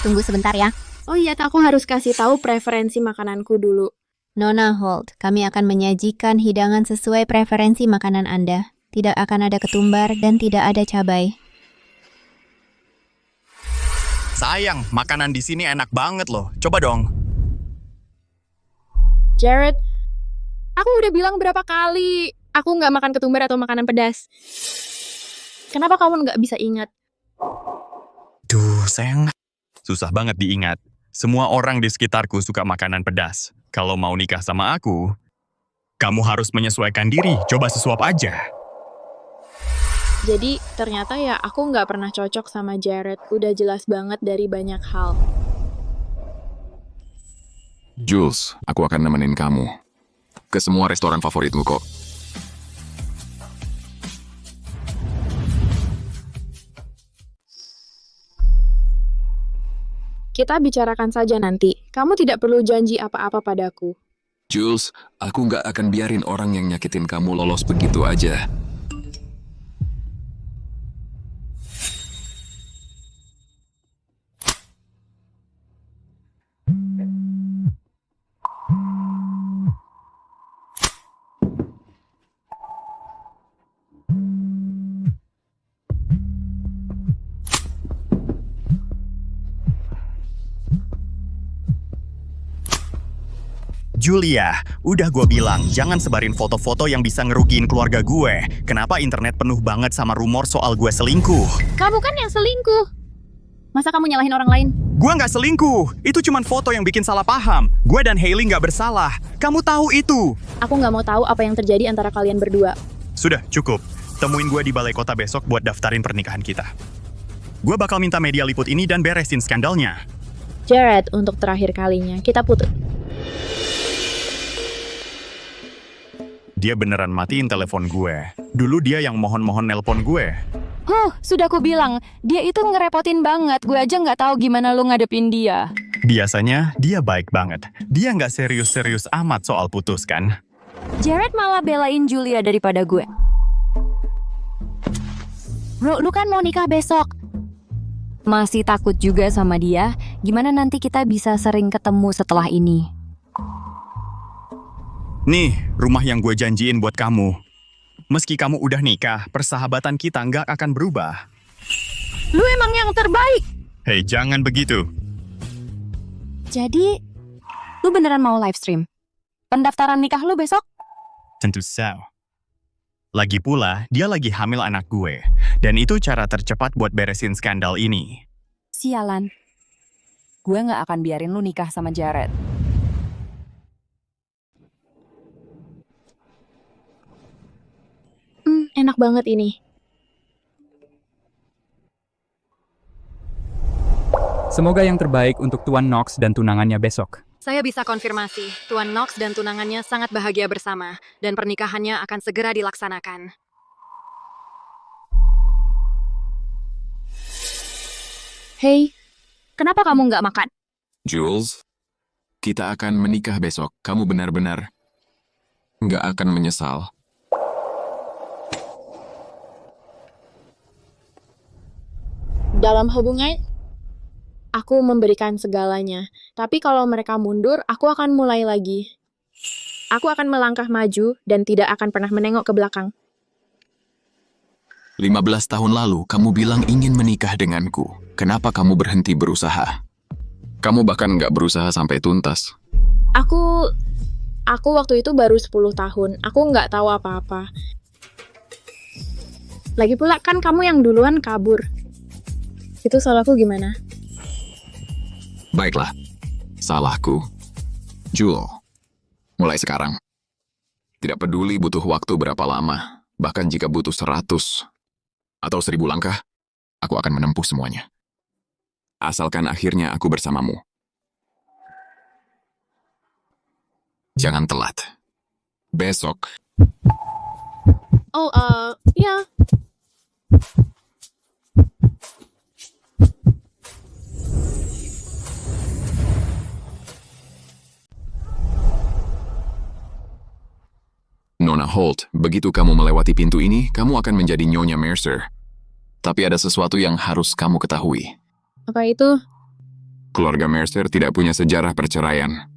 Tunggu sebentar ya. Oh iya, aku harus kasih tahu preferensi makananku dulu. Nona Holt, kami akan menyajikan hidangan sesuai preferensi makanan Anda. Tidak akan ada ketumbar dan tidak ada cabai. Sayang, makanan di sini enak banget loh. Coba dong. Jared, aku udah bilang berapa kali aku nggak makan ketumbar atau makanan pedas. Kenapa kamu nggak bisa ingat? Duh, sayang. Susah banget diingat. Semua orang di sekitarku suka makanan pedas. Kalau mau nikah sama aku, kamu harus menyesuaikan diri. Coba sesuap aja. Jadi, ternyata ya aku nggak pernah cocok sama Jared. Udah jelas banget dari banyak hal. Jules, aku akan nemenin kamu ke semua restoran favoritmu kok. Kita bicarakan saja nanti. Kamu tidak perlu janji apa-apa padaku. Jules, aku nggak akan biarin orang yang nyakitin kamu lolos begitu aja. Julia, udah gue bilang, jangan sebarin foto-foto yang bisa ngerugiin keluarga gue. Kenapa internet penuh banget sama rumor soal gue selingkuh? Kamu kan yang selingkuh. Masa kamu nyalahin orang lain? Gue nggak selingkuh. Itu cuma foto yang bikin salah paham. Gue dan Hailey nggak bersalah. Kamu tahu itu. Aku nggak mau tahu apa yang terjadi antara kalian berdua. Sudah, cukup. Temuin gue di balai kota besok buat daftarin pernikahan kita. Gue bakal minta media liput ini dan beresin skandalnya. Jared, untuk terakhir kalinya, kita putus. Dia beneran matiin telepon gue. Dulu dia yang mohon-mohon nelpon gue. Sudah ku bilang, dia itu ngerepotin banget. Gue aja nggak tahu gimana lu ngadepin dia. Biasanya dia baik banget. Dia nggak serius-serius amat soal putus kan? Jared malah belain Julia daripada gue. Bro, lu kan mau nikah besok. Masih takut juga sama dia. Gimana nanti kita bisa sering ketemu setelah ini? Nih, rumah yang gue janjiin buat kamu. Meski kamu udah nikah, persahabatan kita nggak akan berubah. Lu emang yang terbaik. Hei, jangan begitu. Jadi, lu beneran mau live stream? Pendaftaran nikah lu besok? Tentu saja. Lagi pula, dia lagi hamil anak gue. Dan itu cara tercepat buat beresin skandal ini. Sialan. Gue nggak akan biarin lu nikah sama Jared. Enak banget ini. Semoga yang terbaik untuk Tuan Knox dan tunangannya besok. Saya bisa konfirmasi, Tuan Knox dan tunangannya sangat bahagia bersama, dan pernikahannya akan segera dilaksanakan. Hei, kenapa kamu nggak makan? Jules, kita akan menikah besok. Kamu benar-benar nggak akan menyesal. Dalam hubungan, aku memberikan segalanya. Tapi kalau mereka mundur, aku akan mulai lagi. Aku akan melangkah maju dan tidak akan pernah menengok ke belakang. 15 tahun lalu, kamu bilang ingin menikah denganku. Kenapa kamu berhenti berusaha? Kamu bahkan nggak berusaha sampai tuntas. Aku waktu itu baru 10 tahun. Aku nggak tahu apa-apa. Lagi pula kan kamu yang duluan kabur. Itu salahku gimana? Baiklah, salahku. Jewel, mulai sekarang. Tidak peduli butuh waktu berapa lama, bahkan jika butuh 100 atau 1000 langkah, aku akan menempuh semuanya. Asalkan akhirnya aku bersamamu. Jangan telat. Besok. Oh, ya. Nona Holt, begitu kamu melewati pintu ini, kamu akan menjadi Nyonya Mercer. Tapi ada sesuatu yang harus kamu ketahui. Apa itu? Keluarga Mercer tidak punya sejarah perceraian.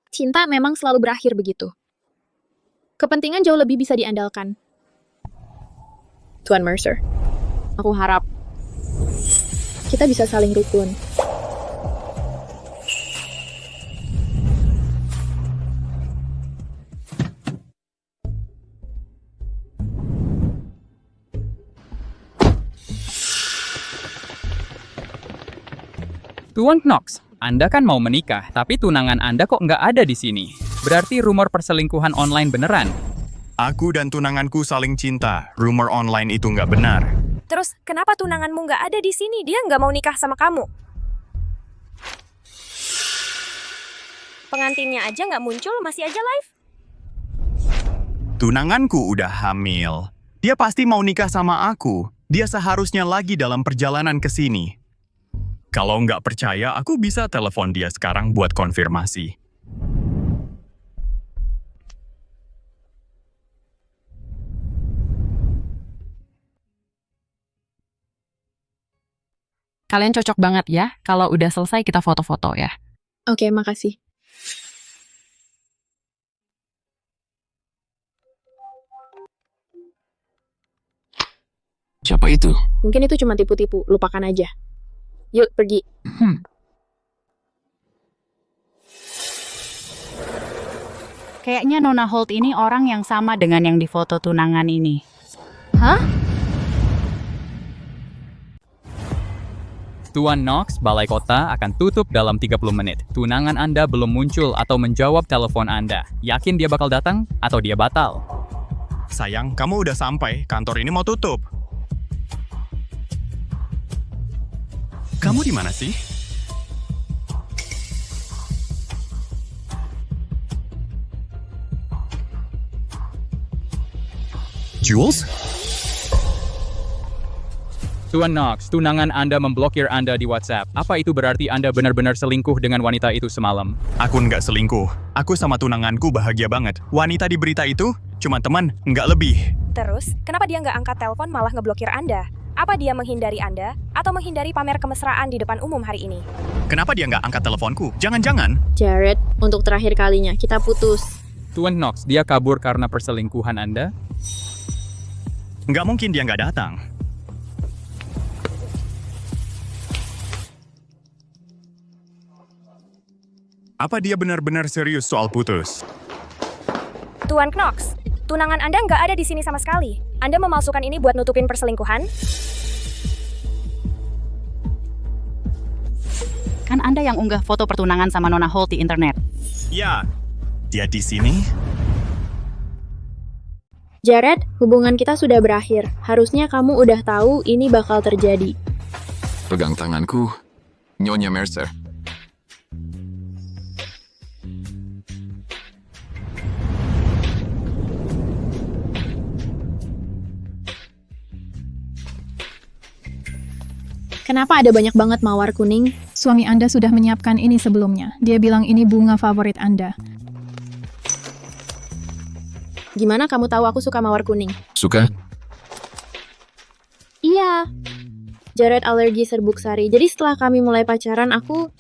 Cinta memang selalu berakhir begitu. Kepentingan jauh lebih bisa diandalkan. Tuan Mercer, aku harap kita bisa saling rukun. Tuan Knox, Anda kan mau menikah, tapi tunangan Anda kok nggak ada di sini. Berarti rumor perselingkuhan online beneran. Aku dan tunanganku saling cinta. Rumor online itu nggak benar. Terus, kenapa tunanganmu nggak ada di sini? Dia nggak mau nikah sama kamu. Pengantinnya aja nggak muncul, masih aja live. Tunanganku udah hamil. Dia pasti mau nikah sama aku. Dia seharusnya lagi dalam perjalanan ke sini. Kalau nggak percaya, aku bisa telepon dia sekarang buat konfirmasi. Kalian cocok banget ya. Kalau udah selesai kita foto-foto ya. Oke, makasih. Siapa itu? Mungkin itu cuma tipu-tipu, lupakan aja. Yuk, pergi. Kayaknya Nona Holt ini orang yang sama dengan yang di foto tunangan ini. Hah? Tuan Knox, Balai Kota akan tutup dalam 30 menit. Tunangan Anda belum muncul atau menjawab telepon Anda. Yakin dia bakal datang atau dia batal? Sayang, kamu udah sampai. Kantor ini mau tutup. Kamu di mana sih? Jules? Tuan Knox, tunangan Anda memblokir Anda di WhatsApp. Apa itu berarti Anda benar-benar selingkuh dengan wanita itu semalam? Aku nggak selingkuh. Aku sama tunanganku bahagia banget. Wanita di berita itu cuma teman, nggak lebih. Terus, kenapa dia nggak angkat telepon malah ngeblokir Anda? Apa dia menghindari Anda atau menghindari pamer kemesraan di depan umum hari ini? Kenapa dia nggak angkat teleponku? Jangan-jangan. Jared, untuk terakhir kalinya, kita putus. Tuan Knox, dia kabur karena perselingkuhan Anda? Nggak mungkin dia nggak datang. Apa dia benar-benar serius soal putus? Tuan Knox, tunangan Anda nggak ada di sini sama sekali. Anda memalsukan ini buat nutupin perselingkuhan? Kan Anda yang unggah foto pertunangan sama Nona Holt di internet. Ya, dia di sini. Jared, hubungan kita sudah berakhir. Harusnya kamu udah tahu ini bakal terjadi. Pegang tanganku, Nyonya Mercer. Kenapa ada banyak banget mawar kuning? Suami Anda sudah menyiapkan ini sebelumnya. Dia bilang ini bunga favorit Anda. Gimana kamu tahu aku suka mawar kuning? Suka? Iya. Jared alergi serbuk sari. Jadi setelah kami mulai pacaran, aku...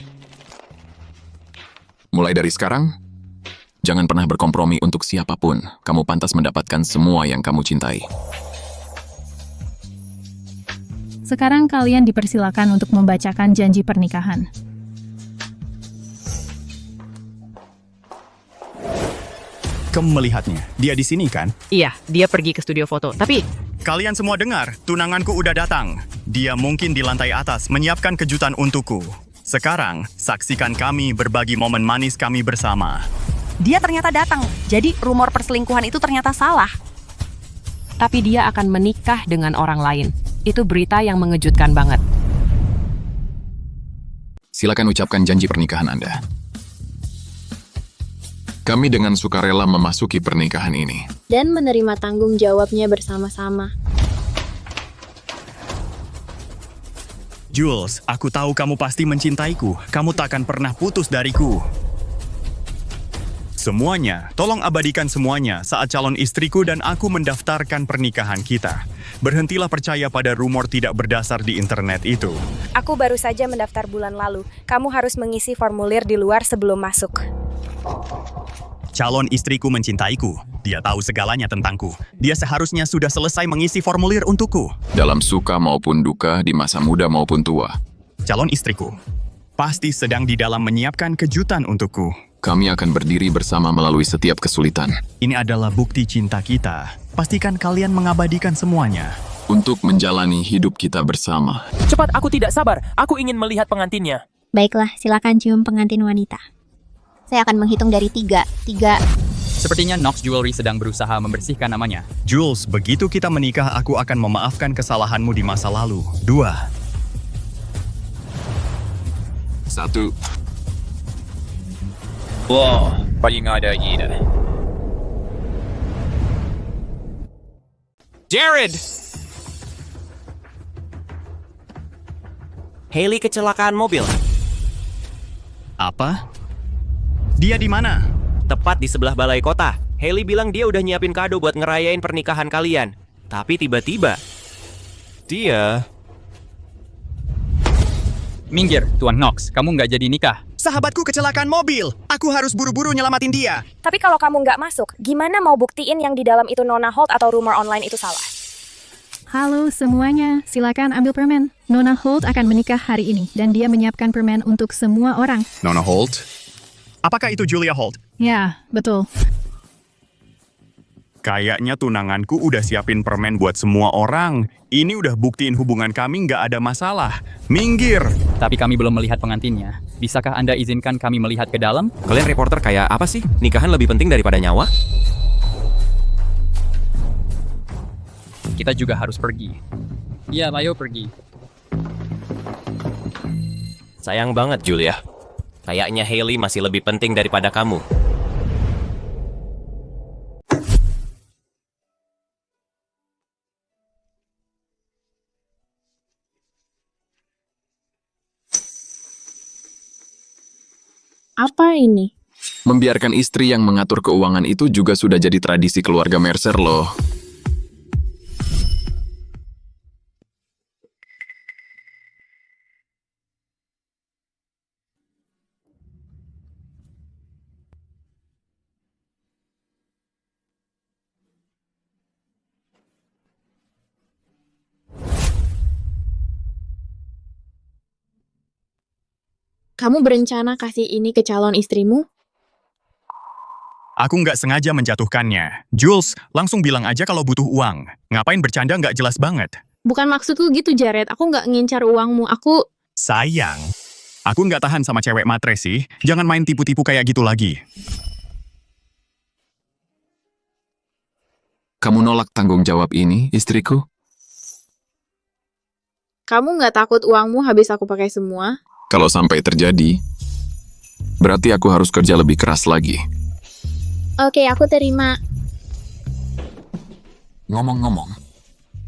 Mulai dari sekarang, jangan pernah berkompromi untuk siapapun. Kamu pantas mendapatkan semua yang kamu cintai. Sekarang kalian dipersilakan untuk membacakan janji pernikahan. Kamu melihatnya. Dia di sini kan? Iya, dia pergi ke studio foto. Tapi Kalian semua dengar, tunanganku udah datang. Dia mungkin di lantai atas menyiapkan kejutan untukku. Sekarang, saksikan kami berbagi momen manis kami bersama. Dia ternyata datang. Jadi rumor perselingkuhan itu ternyata salah. Tapi dia akan menikah dengan orang lain. Itu berita yang mengejutkan banget. Silakan ucapkan janji pernikahan Anda. Kami dengan sukarela memasuki pernikahan ini. Dan menerima tanggung jawabnya bersama-sama. Jules, aku tahu kamu pasti mencintaiku. Kamu takkan pernah putus dariku. Semuanya, tolong abadikan semuanya saat calon istriku dan aku mendaftarkan pernikahan kita. Berhentilah percaya pada rumor tidak berdasar di internet itu. Aku baru saja mendaftar bulan lalu. Kamu harus mengisi formulir di luar sebelum masuk. Calon istriku mencintaiku. Dia tahu segalanya tentangku. Dia seharusnya sudah selesai mengisi formulir untukku. Dalam suka maupun duka, di masa muda maupun tua. Calon istriku pasti sedang di dalam menyiapkan kejutan untukku. Kami akan berdiri bersama melalui setiap kesulitan. Ini adalah bukti cinta kita. Pastikan kalian mengabadikan semuanya. Untuk menjalani hidup kita bersama. Cepat, aku tidak sabar. Aku ingin melihat pengantinnya. Baiklah, silakan cium pengantin wanita. Saya akan menghitung dari 3. Sepertinya Knox Jewelry sedang berusaha membersihkan namanya. Jules, begitu kita menikah, aku akan memaafkan kesalahanmu di masa lalu. 2. 1. Wow, paling ada ini. Jared! Hailey kecelakaan mobil. Apa? Dia di mana? Tepat di sebelah balai kota. Hailey bilang dia udah nyiapin kado buat ngerayain pernikahan kalian. Tapi tiba-tiba, dia... Minggir, Tuan Knox. Kamu nggak jadi nikah. Sahabatku kecelakaan mobil. Aku harus buru-buru nyelamatin dia. Tapi kalau kamu nggak masuk, gimana mau buktiin yang di dalam itu Nona Holt atau rumor online itu salah? Halo semuanya, silakan ambil permen. Nona Holt akan menikah hari ini dan dia menyiapkan permen untuk semua orang. Nona Holt? Apakah itu Julia Holt? Ya, betul. Kayaknya tunanganku udah siapin permen buat semua orang. Ini udah buktiin hubungan kami nggak ada masalah. Minggir! Tapi kami belum melihat pengantinnya. Bisakah Anda izinkan kami melihat ke dalam? Kalian reporter kayak apa sih? Nikahan lebih penting daripada nyawa? Kita juga harus pergi. Iya, ayo pergi. Sayang banget, Julia. Kayaknya Hailey masih lebih penting daripada kamu. Apa ini? Membiarkan istri yang mengatur keuangan itu juga sudah jadi tradisi keluarga Mercer loh. Kamu berencana kasih ini ke calon istrimu? Aku nggak sengaja menjatuhkannya. Jules, langsung bilang aja kalau butuh uang. Ngapain bercanda nggak jelas banget. Bukan maksudku gitu, Jared. Aku nggak ngincar uangmu. Sayang. Aku nggak tahan sama cewek matre sih. Jangan main tipu-tipu kayak gitu lagi. Kamu nolak tanggung jawab ini, istriku? Kamu nggak takut uangmu habis aku pakai semua? Kalau sampai terjadi, berarti aku harus kerja lebih keras lagi. Oke, aku terima. Ngomong-ngomong,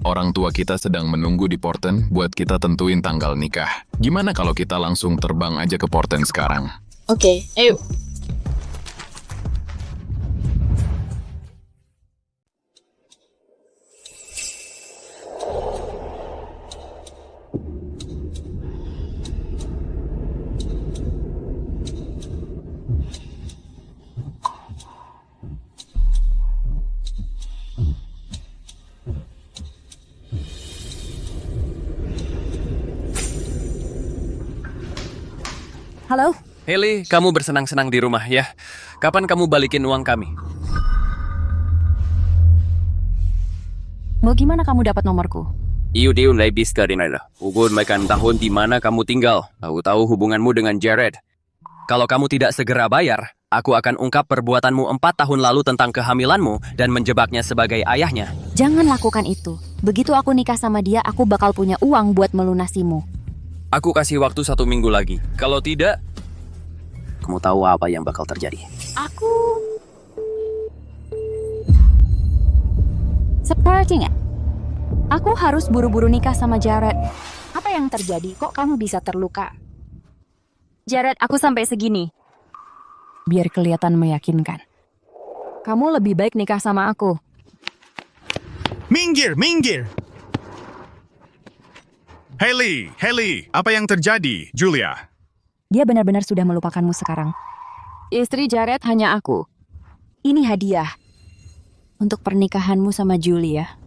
orang tua kita sedang menunggu di Porten buat kita tentuin tanggal nikah. Gimana kalau kita langsung terbang aja ke Porten sekarang? Oke, ayo. Halo? Hailey, kamu bersenang-senang di rumah ya. Kapan kamu balikin uang kami? Mau gimana kamu dapat nomorku? Iudiun lebih karinala. Ugun makan tahun di mana kamu tinggal. Aku tahu hubunganmu dengan Jared. Kalau kamu tidak segera bayar, aku akan ungkap perbuatanmu 4 tahun lalu tentang kehamilanmu dan menjebaknya sebagai ayahnya. Jangan lakukan itu. Begitu aku nikah sama dia, aku bakal punya uang buat melunasimu. Aku kasih waktu 1 minggu lagi. Kalau tidak, kamu tahu apa yang bakal terjadi. Sepertinya aku harus buru-buru nikah sama Jared. Apa yang terjadi? Kok kamu bisa terluka? Jared, aku sampai segini. Biar kelihatan meyakinkan. Kamu lebih baik nikah sama aku. Minggir, minggir! Hailey, apa yang terjadi, Julia? Dia benar-benar sudah melupakanmu sekarang. Istri Jared hanya aku. Ini hadiah untuk pernikahanmu sama Julia.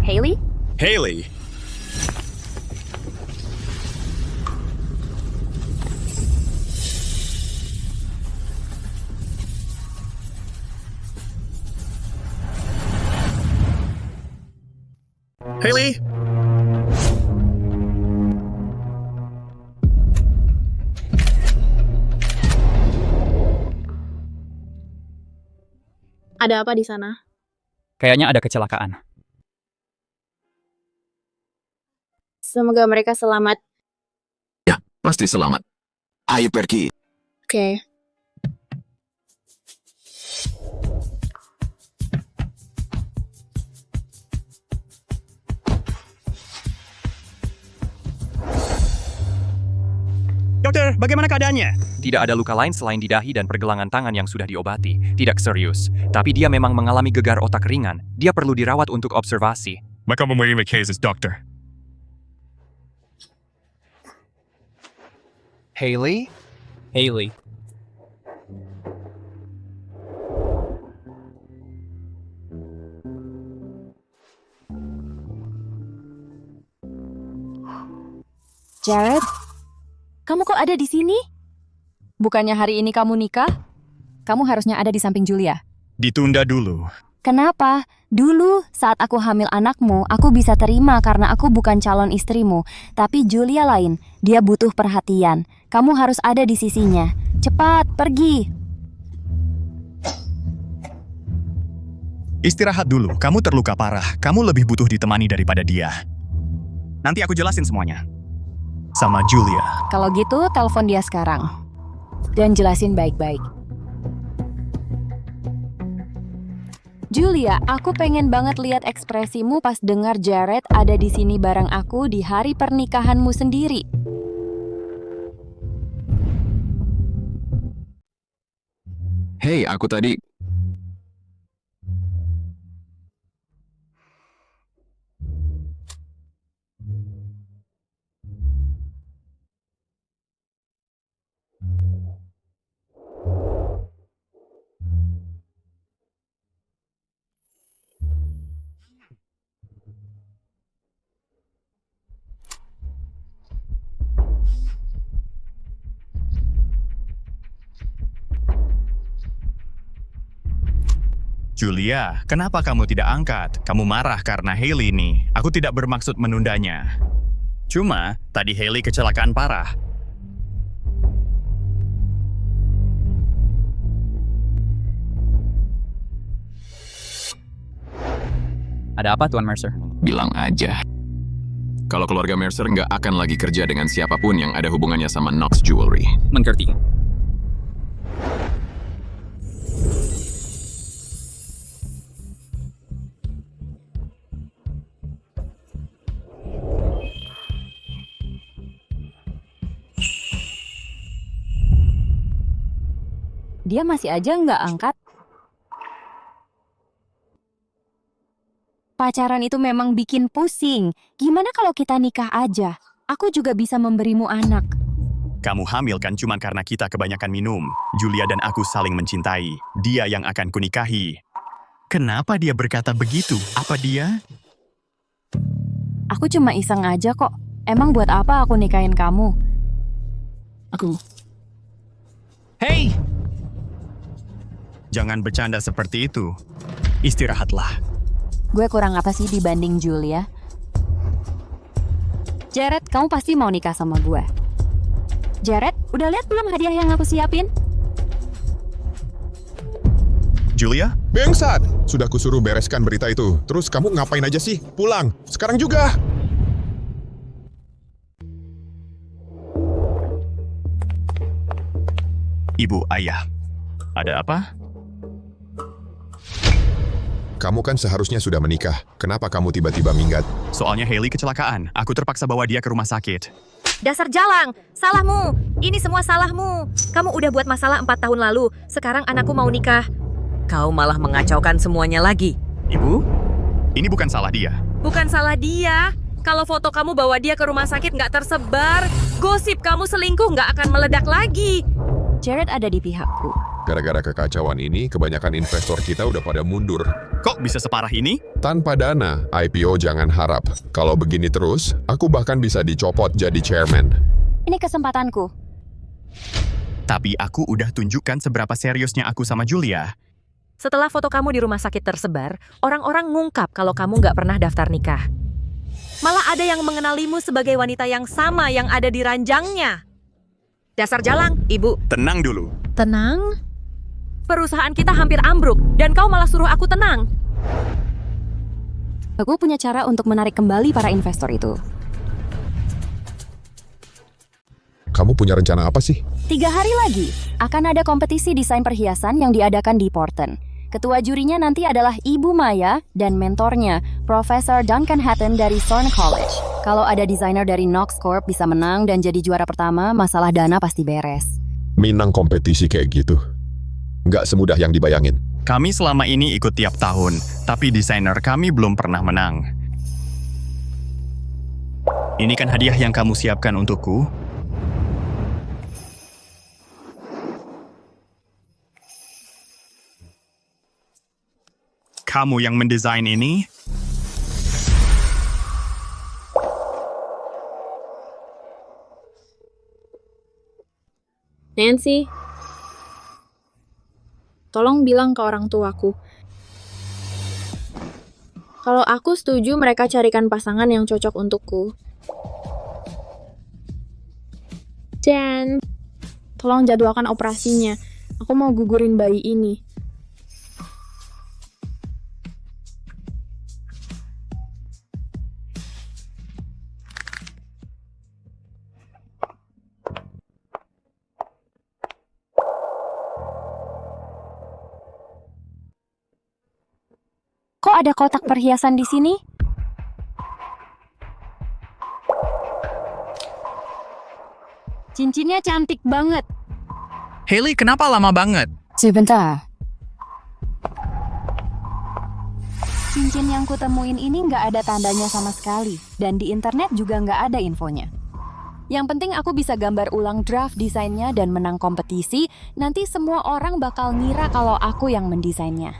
Hailey? Hailey? Hailey? Ada apa di sana? Kayaknya ada kecelakaan. Semoga mereka selamat. Ya, pasti selamat. Ayo pergi. Oke. Dokter, bagaimana keadaannya? Tidak ada luka lain selain di dahi dan pergelangan tangan yang sudah diobati. Tidak serius. Tapi dia memang mengalami gegar otak ringan. Dia perlu dirawat untuk observasi. Maka menerima cases, dokter. Hailey? Hailey. Jared? Kamu kok ada di sini? Bukannya hari ini kamu nikah? Kamu harusnya ada di samping Julia. Ditunda dulu. Kenapa? Dulu saat aku hamil anakmu, aku bisa terima karena aku bukan calon istrimu. Tapi Julia lain, dia butuh perhatian. Kamu harus ada di sisinya. Cepat, pergi. Istirahat dulu. Kamu terluka parah. Kamu lebih butuh ditemani daripada dia. Nanti aku jelasin semuanya. Sama Julia. Kalau gitu, telepon dia sekarang. Dan jelasin baik-baik. Julia, aku pengen banget lihat ekspresimu pas dengar Jared ada di sini bareng aku di hari pernikahanmu sendiri. Hei, aku tadi... Julia, kenapa kamu tidak angkat? Kamu marah karena Hailey ini. Aku tidak bermaksud menundanya. Cuma, tadi Hailey kecelakaan parah. Ada apa, Tuan Mercer? Bilang aja. Kalau keluarga Mercer nggak akan lagi kerja dengan siapapun yang ada hubungannya sama Knox Jewelry. Mengerti. Dia masih aja nggak angkat. Pacaran itu memang bikin pusing. Gimana kalau kita nikah aja? Aku juga bisa memberimu anak. Kamu hamil kan cuma karena kita kebanyakan minum. Julia dan aku saling mencintai. Dia yang akan kunikahi. Kenapa dia berkata begitu? Apa dia? Aku cuma iseng aja kok. Emang buat apa aku nikahin kamu? Hey! Jangan bercanda seperti itu. Istirahatlah. Gue kurang apa sih dibanding Julia? Jared, kamu pasti mau nikah sama gue. Jared, udah lihat belum hadiah yang aku siapin? Julia? Bangsat! Sudah kusuruh bereskan berita itu. Terus kamu ngapain aja sih? Pulang. Sekarang juga. Ibu, ayah. Ada apa? Kamu kan seharusnya sudah menikah. Kenapa kamu tiba-tiba minggat? Soalnya Hailey kecelakaan. Aku terpaksa bawa dia ke rumah sakit. Dasar jalang, salahmu. Ini semua salahmu. Kamu udah buat masalah 4 tahun lalu. Sekarang anakku mau nikah. Kau malah mengacaukan semuanya lagi. Ibu? Ini bukan salah dia. Bukan salah dia. Kalau foto kamu bawa dia ke rumah sakit nggak tersebar, gosip kamu selingkuh nggak akan meledak lagi. Jared ada di pihakku. Gara-gara kekacauan ini, kebanyakan investor kita udah pada mundur. Kok bisa separah ini? Tanpa dana, IPO jangan harap. Kalau begini terus, aku bahkan bisa dicopot jadi chairman. Ini kesempatanku. Tapi aku udah tunjukkan seberapa seriusnya aku sama Julia. Setelah foto kamu di rumah sakit tersebar, orang-orang ngungkap kalau kamu nggak pernah daftar nikah. Malah ada yang mengenalimu sebagai wanita yang sama yang ada di ranjangnya. Dasar jalang, Ibu. Tenang dulu. Tenang? Perusahaan kita hampir ambruk, dan kau malah suruh aku tenang. Aku punya cara untuk menarik kembali para investor itu. Kamu punya rencana apa sih? 3 hari lagi, akan ada kompetisi desain perhiasan yang diadakan di Portland. Ketua jurinya nanti adalah Ibu Maya dan mentornya, Profesor Duncan Hatton dari Thorne College. Kalau ada desainer dari Knox Corp bisa menang dan jadi juara pertama, masalah dana pasti beres. Minang kompetisi kayak gitu. Nggak semudah yang dibayangin. Kami selama ini ikut tiap tahun, tapi desainer kami belum pernah menang. Ini kan hadiah yang kamu siapkan untukku. Kamu yang mendesain ini? Nancy, tolong bilang ke orang tuaku. Kalau aku setuju mereka carikan pasangan yang cocok untukku. Dan tolong jadwalkan operasinya. Aku mau gugurin bayi ini. Kok ada kotak perhiasan di sini? Cincinnya cantik banget. Hailey, kenapa lama banget? Sebentar. Cincin yang kutemuin ini nggak ada tandanya sama sekali. Dan di internet juga nggak ada infonya. Yang penting aku bisa gambar ulang draft desainnya dan menang kompetisi. Nanti semua orang bakal ngira kalau aku yang mendesainnya.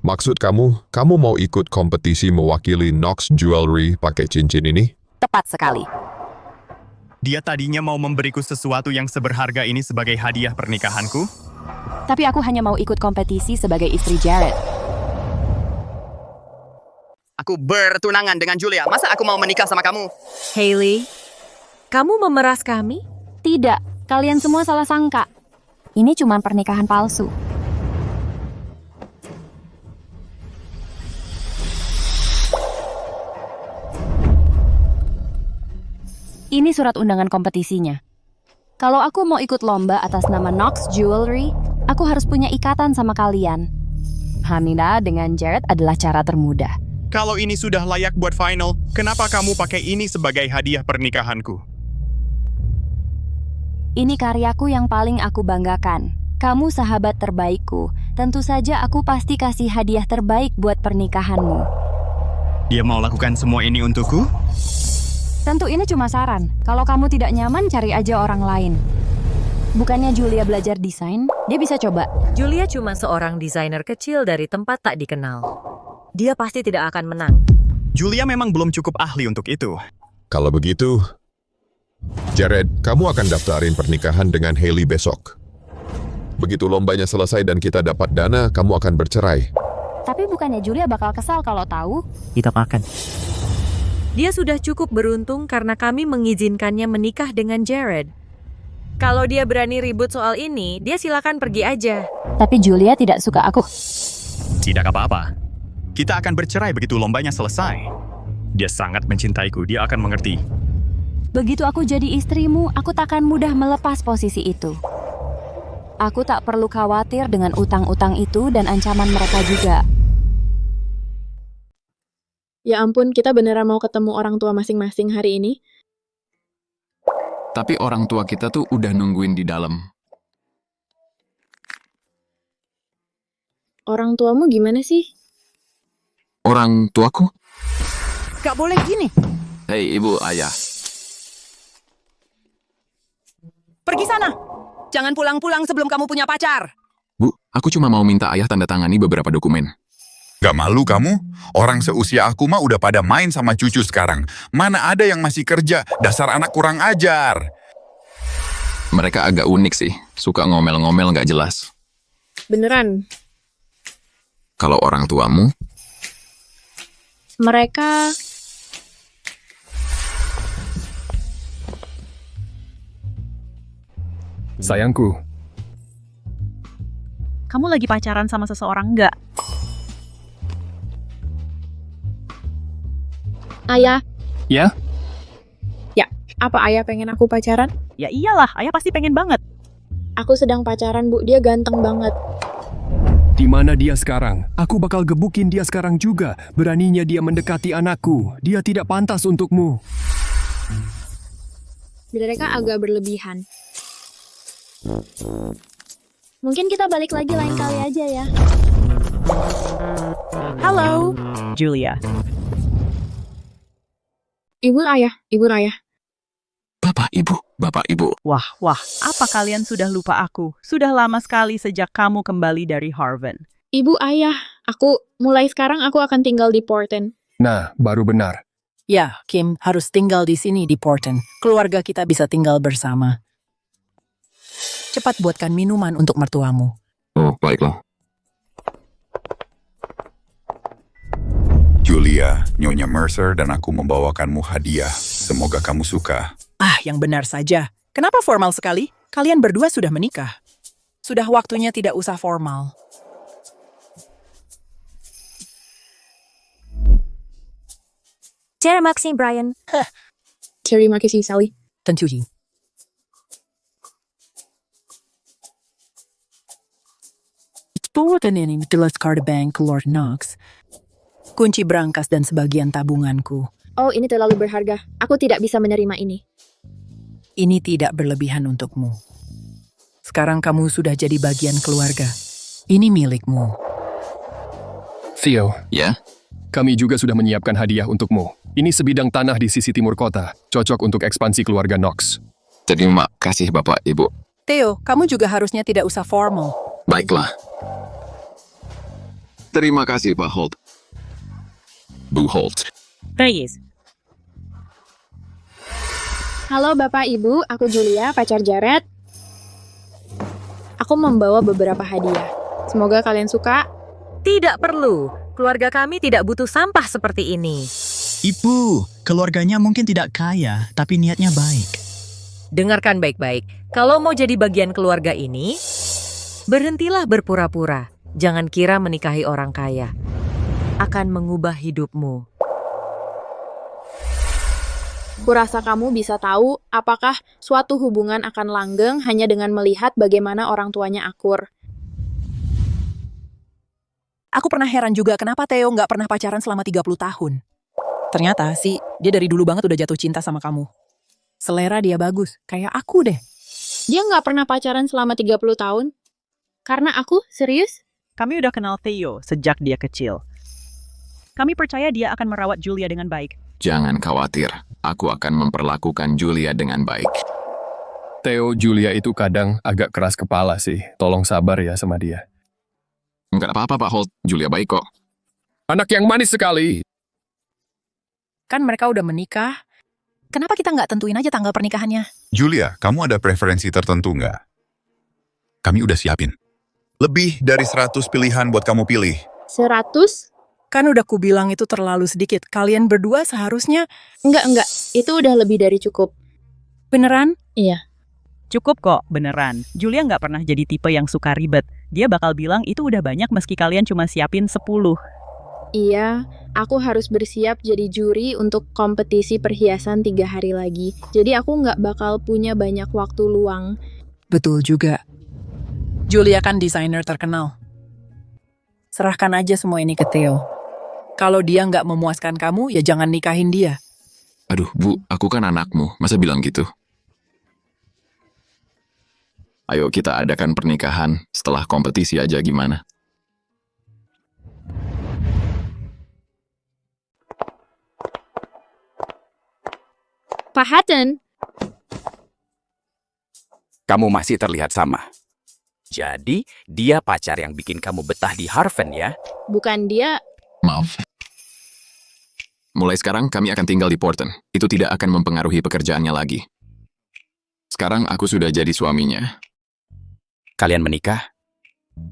Maksud kamu mau ikut kompetisi mewakili Knox Jewelry pakai cincin ini? Tepat sekali. Dia tadinya mau memberiku sesuatu yang seberharga ini sebagai hadiah pernikahanku. Tapi aku hanya mau ikut kompetisi sebagai istri Jared. Aku bertunangan dengan Julia. Masa aku mau menikah sama kamu? Hailey, kamu memeras kami? Tidak, kalian semua salah sangka. Ini cuma pernikahan palsu. Ini surat undangan kompetisinya. Kalau aku mau ikut lomba atas nama Knox Jewelry, aku harus punya ikatan sama kalian. Hamida dengan Jared adalah cara termudah. Kalau ini sudah layak buat final, kenapa kamu pakai ini sebagai hadiah pernikahanku? Ini karyaku yang paling aku banggakan. Kamu sahabat terbaikku. Tentu saja aku pasti kasih hadiah terbaik buat pernikahanmu. Dia mau lakukan semua ini untukku? Tentu ini cuma saran. Kalau kamu tidak nyaman, cari aja orang lain. Bukannya Julia belajar desain? Dia bisa coba. Julia cuma seorang desainer kecil dari tempat tak dikenal. Dia pasti tidak akan menang. Julia memang belum cukup ahli untuk itu. Kalau begitu, Jared, kamu akan daftarin pernikahan dengan Hailey besok. Begitu lombanya selesai dan kita dapat dana, kamu akan bercerai. Tapi bukannya Julia bakal kesal kalau tahu? Kita makan. Dia sudah cukup beruntung karena kami mengizinkannya menikah dengan Jared. Kalau dia berani ribut soal ini, dia silakan pergi aja. Tapi Julia tidak suka aku. Tidak apa-apa. Kita akan bercerai begitu lombanya selesai. Dia sangat mencintaiku, dia akan mengerti. Begitu aku jadi istrimu, aku takkan mudah melepas posisi itu. Aku tak perlu khawatir dengan utang-utang itu dan ancaman mereka juga. Ya ampun, kita beneran mau ketemu orang tua masing-masing hari ini? Tapi orang tua kita tuh udah nungguin di dalam. Orang tuamu gimana sih? Orang tuaku? Gak boleh gini. Hei ibu, ayah. Pergi sana. Jangan pulang-pulang sebelum kamu punya pacar. Bu, aku cuma mau minta ayah tanda tangani beberapa dokumen. Gak malu kamu? Orang seusia aku mah udah pada main sama cucu sekarang. Mana ada yang masih kerja? Dasar anak kurang ajar. Mereka agak unik sih. Suka ngomel-ngomel gak jelas. Beneran? Kalau orang tuamu? Mereka... Sayangku. Kamu lagi pacaran sama seseorang nggak? Ayah. Ya? Ya, apa ayah pengen aku pacaran? Ya iyalah, ayah pasti pengen banget. Aku sedang pacaran, Bu. Dia ganteng banget. Di mana dia sekarang? Aku bakal gebukin dia sekarang juga. Beraninya dia mendekati anakku. Dia tidak pantas untukmu. Mereka agak berlebihan. Mungkin kita balik lagi lain kali aja ya. Halo, Julia. Ibu ayah, ibu ayah. Bapak ibu. Wah, apa kalian sudah lupa aku? Sudah lama sekali sejak kamu kembali dari Harvard. Ibu ayah, mulai sekarang aku akan tinggal di Portland. Nah, baru benar. Ya, Kim harus tinggal di sini di Portland. Keluarga kita bisa tinggal bersama. Cepat buatkan minuman untuk mertuamu. Oh, baiklah. Julia, Nyonya Mercer dan aku membawakanmu hadiah. Semoga kamu suka. Ah, yang benar saja. Kenapa formal sekali? Kalian berdua sudah menikah. Sudah waktunya tidak usah formal. Terima kasih, Brian. Terima kasih, Sally. Tentu. Pulangkan ini jelas card bank Lord Knox. Kunci brankas dan sebagian tabunganku. Oh, ini terlalu berharga. Aku tidak bisa menerima ini. Ini tidak berlebihan untukmu. Sekarang kamu sudah jadi bagian keluarga. Ini milikmu. Theo. Ya? Kami juga sudah menyiapkan hadiah untukmu. Ini sebidang tanah di sisi timur kota. Cocok untuk ekspansi keluarga Knox. Terima kasih Bapak, Ibu. Theo, kamu juga harusnya tidak usah formal. Baiklah. Terima kasih, Pak Holt. Bu Holt. Please. Halo Bapak Ibu, aku Julia, pacar Jared. Aku membawa beberapa hadiah. Semoga kalian suka. Tidak perlu. Keluarga kami tidak butuh sampah seperti ini. Ibu, keluarganya mungkin tidak kaya, tapi niatnya baik. Dengarkan baik-baik. Kalau mau jadi bagian keluarga ini, berhentilah berpura-pura. Jangan kira menikahi orang kaya akan mengubah hidupmu. Kurasa kamu bisa tahu apakah suatu hubungan akan langgeng hanya dengan melihat bagaimana orang tuanya akur. Aku pernah heran juga kenapa Theo nggak pernah pacaran selama 30 tahun. Ternyata sih, dia dari dulu banget udah jatuh cinta sama kamu. Selera dia bagus, kayak aku deh. Dia nggak pernah pacaran selama 30 tahun? Karena aku, serius? Kami udah kenal Theo sejak dia kecil. Kami percaya dia akan merawat Julia dengan baik. Jangan khawatir, aku akan memperlakukan Julia dengan baik. Theo, Julia itu kadang agak keras kepala sih. Tolong sabar ya sama dia. Enggak apa-apa Pak Holt, Julia baik kok. Anak yang manis sekali. Kan mereka udah menikah. Kenapa kita nggak tentuin aja tanggal pernikahannya? Julia, kamu ada preferensi tertentu nggak? Kami udah siapin. Lebih dari 100 pilihan buat kamu pilih. 100? Kan udah kubilang itu terlalu sedikit. Kalian berdua seharusnya... Enggak. Itu udah lebih dari cukup. Beneran? Iya. Cukup kok, beneran. Julia nggak pernah jadi tipe yang suka ribet. Dia bakal bilang itu udah banyak meski kalian cuma siapin 10. Iya, aku harus bersiap jadi juri untuk kompetisi perhiasan 3 hari lagi. Jadi aku nggak bakal punya banyak waktu luang. Betul juga. Julia kan desainer terkenal. Serahkan aja semua ini ke Theo. Kalau dia nggak memuaskan kamu, ya jangan nikahin dia. Aduh, Bu, aku kan anakmu. Masa bilang gitu? Ayo kita adakan pernikahan setelah kompetisi aja gimana? Pak Hatton. Kamu masih terlihat sama. Jadi, dia pacar yang bikin kamu betah di Harven ya? Bukan dia. Maaf. Mulai sekarang kami akan tinggal di Porton. Itu tidak akan mempengaruhi pekerjaannya lagi. Sekarang aku sudah jadi suaminya. Kalian menikah?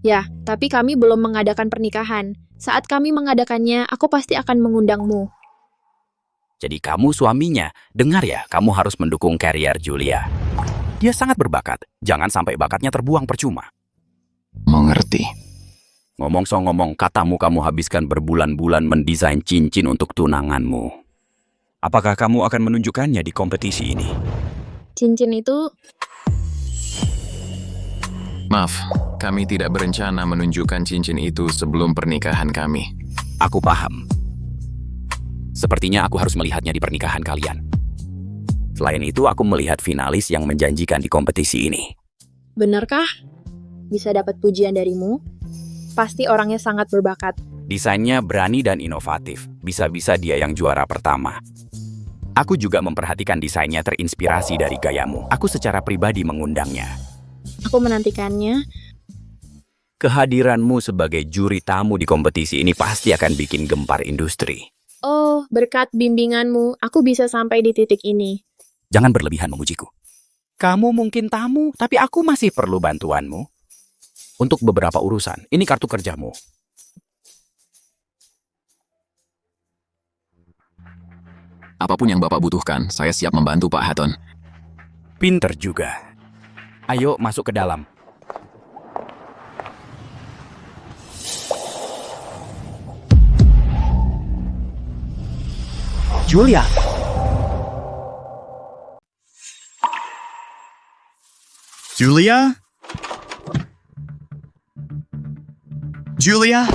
Ya, tapi kami belum mengadakan pernikahan. Saat kami mengadakannya, aku pasti akan mengundangmu. Jadi kamu suaminya. Dengar ya, kamu harus mendukung karier Julia. Dia sangat berbakat. Jangan sampai bakatnya terbuang percuma. Mengerti. Ngomong-ngomong, katamu kamu habiskan berbulan-bulan mendesain cincin untuk tunanganmu. Apakah kamu akan menunjukkannya di kompetisi ini? Cincin itu... Maaf, kami tidak berencana menunjukkan cincin itu sebelum pernikahan kami. Aku paham. Sepertinya aku harus melihatnya di pernikahan kalian. Selain itu, aku melihat finalis yang menjanjikan di kompetisi ini. Benarkah? Bisa dapat pujian darimu? Pasti orangnya sangat berbakat. Desainnya berani dan inovatif. Bisa-bisa dia yang juara pertama. Aku juga memperhatikan desainnya terinspirasi dari gayamu. Aku secara pribadi mengundangnya. Aku menantikannya. Kehadiranmu sebagai juri tamu di kompetisi ini pasti akan bikin gempar industri. Oh, berkat bimbinganmu, aku bisa sampai di titik ini. Jangan berlebihan memujiku. Kamu mungkin tamu, tapi aku masih perlu bantuanmu. Untuk beberapa urusan, ini kartu kerjamu. Apapun yang Bapak butuhkan, saya siap membantu Pak Hatton. Pinter juga. Ayo masuk ke dalam. Julia. Julia? Julia?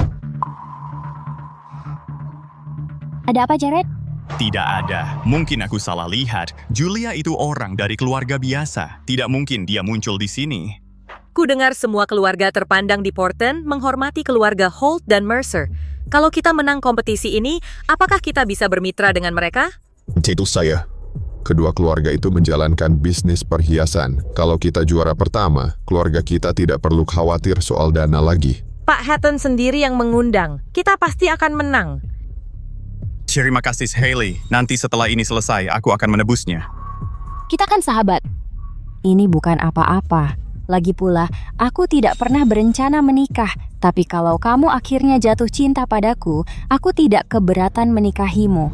Ada apa, Jared? Tidak ada. Mungkin aku salah lihat. Julia itu orang dari keluarga biasa. Tidak mungkin dia muncul di sini. Ku dengar semua keluarga terpandang di Porton menghormati keluarga Holt dan Mercer. Kalau kita menang kompetisi ini, apakah kita bisa bermitra dengan mereka? Itu saya. Kedua keluarga itu menjalankan bisnis perhiasan. Kalau kita juara pertama, keluarga kita tidak perlu khawatir soal dana lagi. Pak Hatton sendiri yang mengundang. Kita pasti akan menang. Terima kasih, Hailey. Nanti setelah ini selesai, aku akan menebusnya. Kita kan sahabat. Ini bukan apa-apa. Lagi pula, aku tidak pernah berencana menikah. Tapi kalau kamu akhirnya jatuh cinta padaku, aku tidak keberatan menikahimu.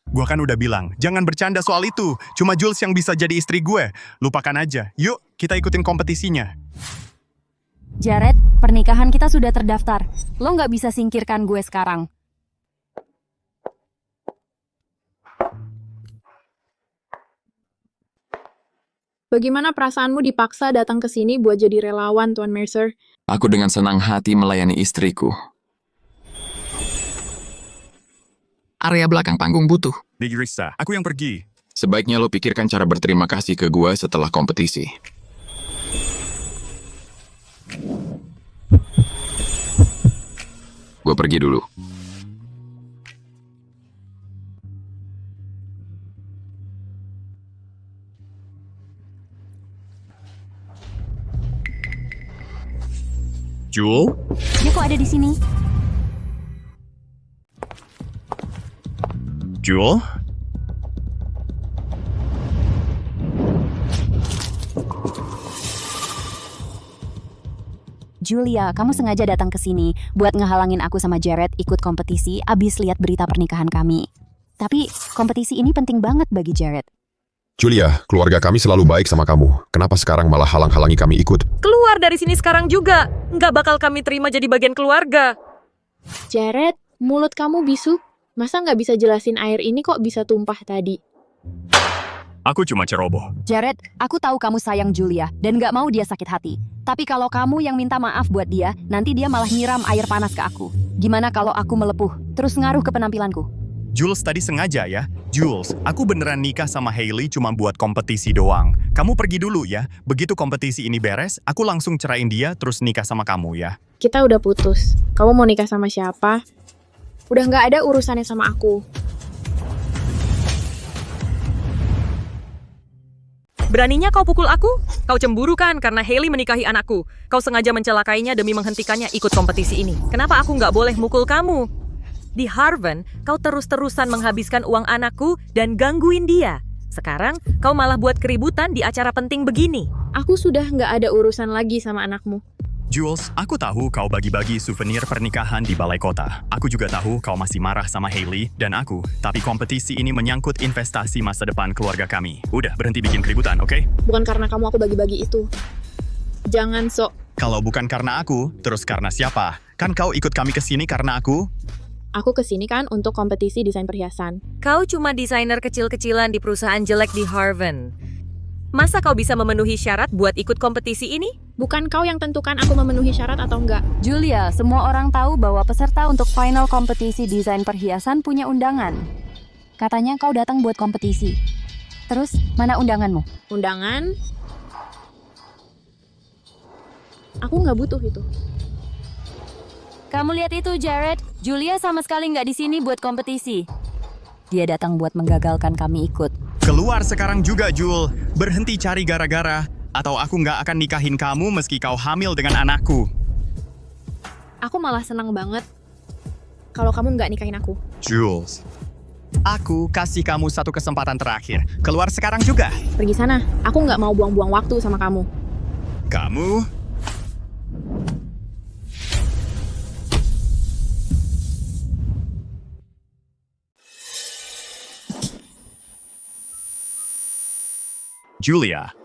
Gua kan udah bilang, jangan bercanda soal itu. Cuma Jules yang bisa jadi istri gue. Lupakan aja. Yuk, kita ikutin kompetisinya. Jared, pernikahan kita sudah terdaftar. Lo nggak bisa singkirkan gue sekarang. Bagaimana perasaanmu dipaksa datang ke sini buat jadi relawan, Tuan Mercer? Aku dengan senang hati melayani istriku. Area belakang panggung butuh. Big Rista, aku yang pergi. Sebaiknya lo pikirkan cara berterima kasih ke gua setelah kompetisi. Gua pergi dulu. Jewel? Dia kok ada di sini? Jewel? Julia, kamu sengaja datang ke sini buat ngehalangin aku sama Jared ikut kompetisi abis lihat berita pernikahan kami. Tapi kompetisi ini penting banget bagi Jared. Julia, keluarga kami selalu baik sama kamu. Kenapa sekarang malah halang-halangi kami ikut? Keluar dari sini sekarang juga. Nggak bakal kami terima jadi bagian keluarga. Jared, mulut kamu bisu. Masa nggak bisa jelasin air ini kok bisa tumpah tadi? Aku cuma ceroboh. Jared, aku tahu kamu sayang Julia dan gak mau dia sakit hati. Tapi kalau kamu yang minta maaf buat dia, nanti dia malah nyiram air panas ke aku. Gimana kalau aku melepuh, terus ngaruh ke penampilanku? Jules tadi sengaja ya. Jules, aku beneran nikah sama Hailey cuma buat kompetisi doang. Kamu pergi dulu ya. Begitu kompetisi ini beres, aku langsung cerain dia terus nikah sama kamu ya. Kita udah putus. Kamu mau nikah sama siapa? Udah nggak ada urusannya sama aku. Beraninya kau pukul aku? Kau cemburu kan karena Hailey menikahi anakku. Kau sengaja mencelakainya demi menghentikannya ikut kompetisi ini. Kenapa aku nggak boleh mukul kamu? Di Harvard, kau terus-terusan menghabiskan uang anakku dan gangguin dia. Sekarang, kau malah buat keributan di acara penting begini. Aku sudah nggak ada urusan lagi sama anakmu. Jules, aku tahu kau bagi-bagi souvenir pernikahan di balai kota. Aku juga tahu kau masih marah sama Hailey dan aku. Tapi kompetisi ini menyangkut investasi masa depan keluarga kami. Udah, berhenti bikin keributan, oke? Bukan karena kamu aku bagi-bagi itu. Jangan sok. Kalau bukan karena aku, terus karena siapa? Kan kau ikut kami ke sini karena aku? Aku kesini kan untuk kompetisi desain perhiasan. Kau cuma desainer kecil-kecilan di perusahaan jelek di Harvard. Masa kau bisa memenuhi syarat buat ikut kompetisi ini? Bukan kau yang tentukan aku memenuhi syarat atau enggak. Julia, semua orang tahu bahwa peserta untuk final kompetisi desain perhiasan punya undangan. Katanya kau datang buat kompetisi. Terus, mana undanganmu? Undangan? Aku nggak butuh itu. Kamu lihat itu, Jared. Julia sama sekali nggak di sini buat kompetisi. Dia datang buat menggagalkan kami ikut. Keluar sekarang juga, Jul. Berhenti cari gara-gara. Atau aku nggak akan nikahin kamu meski kau hamil dengan anakku. Aku malah senang banget kalau kamu nggak nikahin aku. Jules, aku kasih kamu satu kesempatan terakhir. Keluar sekarang juga. Pergi sana. Aku nggak mau buang-buang waktu sama kamu. Kamu? Julia,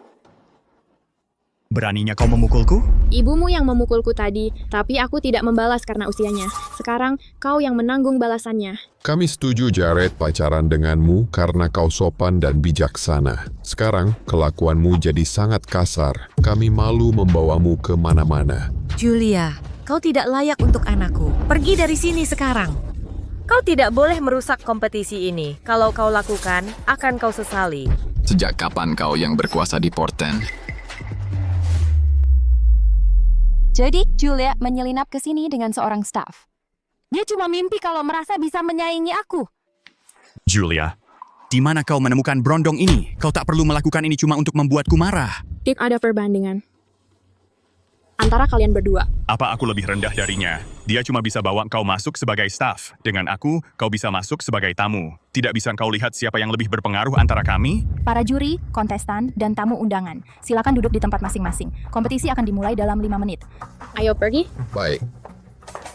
beraninya kau memukulku? Ibumu yang memukulku tadi, tapi aku tidak membalas karena usianya. Sekarang, kau yang menanggung balasannya. Kami setuju Jared pacaran denganmu karena kau sopan dan bijaksana. Sekarang, kelakuanmu jadi sangat kasar. Kami malu membawamu ke mana-mana. Julia, kau tidak layak untuk anakku. Pergi dari sini sekarang. Kau tidak boleh merusak kompetisi ini. Kalau kau lakukan, akan kau sesali. Sejak kapan kau yang berkuasa di Portland? Jadi, Julia menyelinap ke sini dengan seorang staf. Dia cuma mimpi kalau merasa bisa menyaingi aku. Julia, di mana kau menemukan brondong ini? Kau tak perlu melakukan ini cuma untuk membuatku marah. Dick, ada perbandingan antara kalian berdua. Apa aku lebih rendah darinya? Dia cuma bisa bawa kau masuk sebagai staf. Dengan aku, kau bisa masuk sebagai tamu. Tidak bisa kau lihat siapa yang lebih berpengaruh antara kami? Para juri, kontestan, dan tamu undangan. Silakan duduk di tempat masing-masing. Kompetisi akan dimulai dalam 5 menit. Ayo pergi. Baik.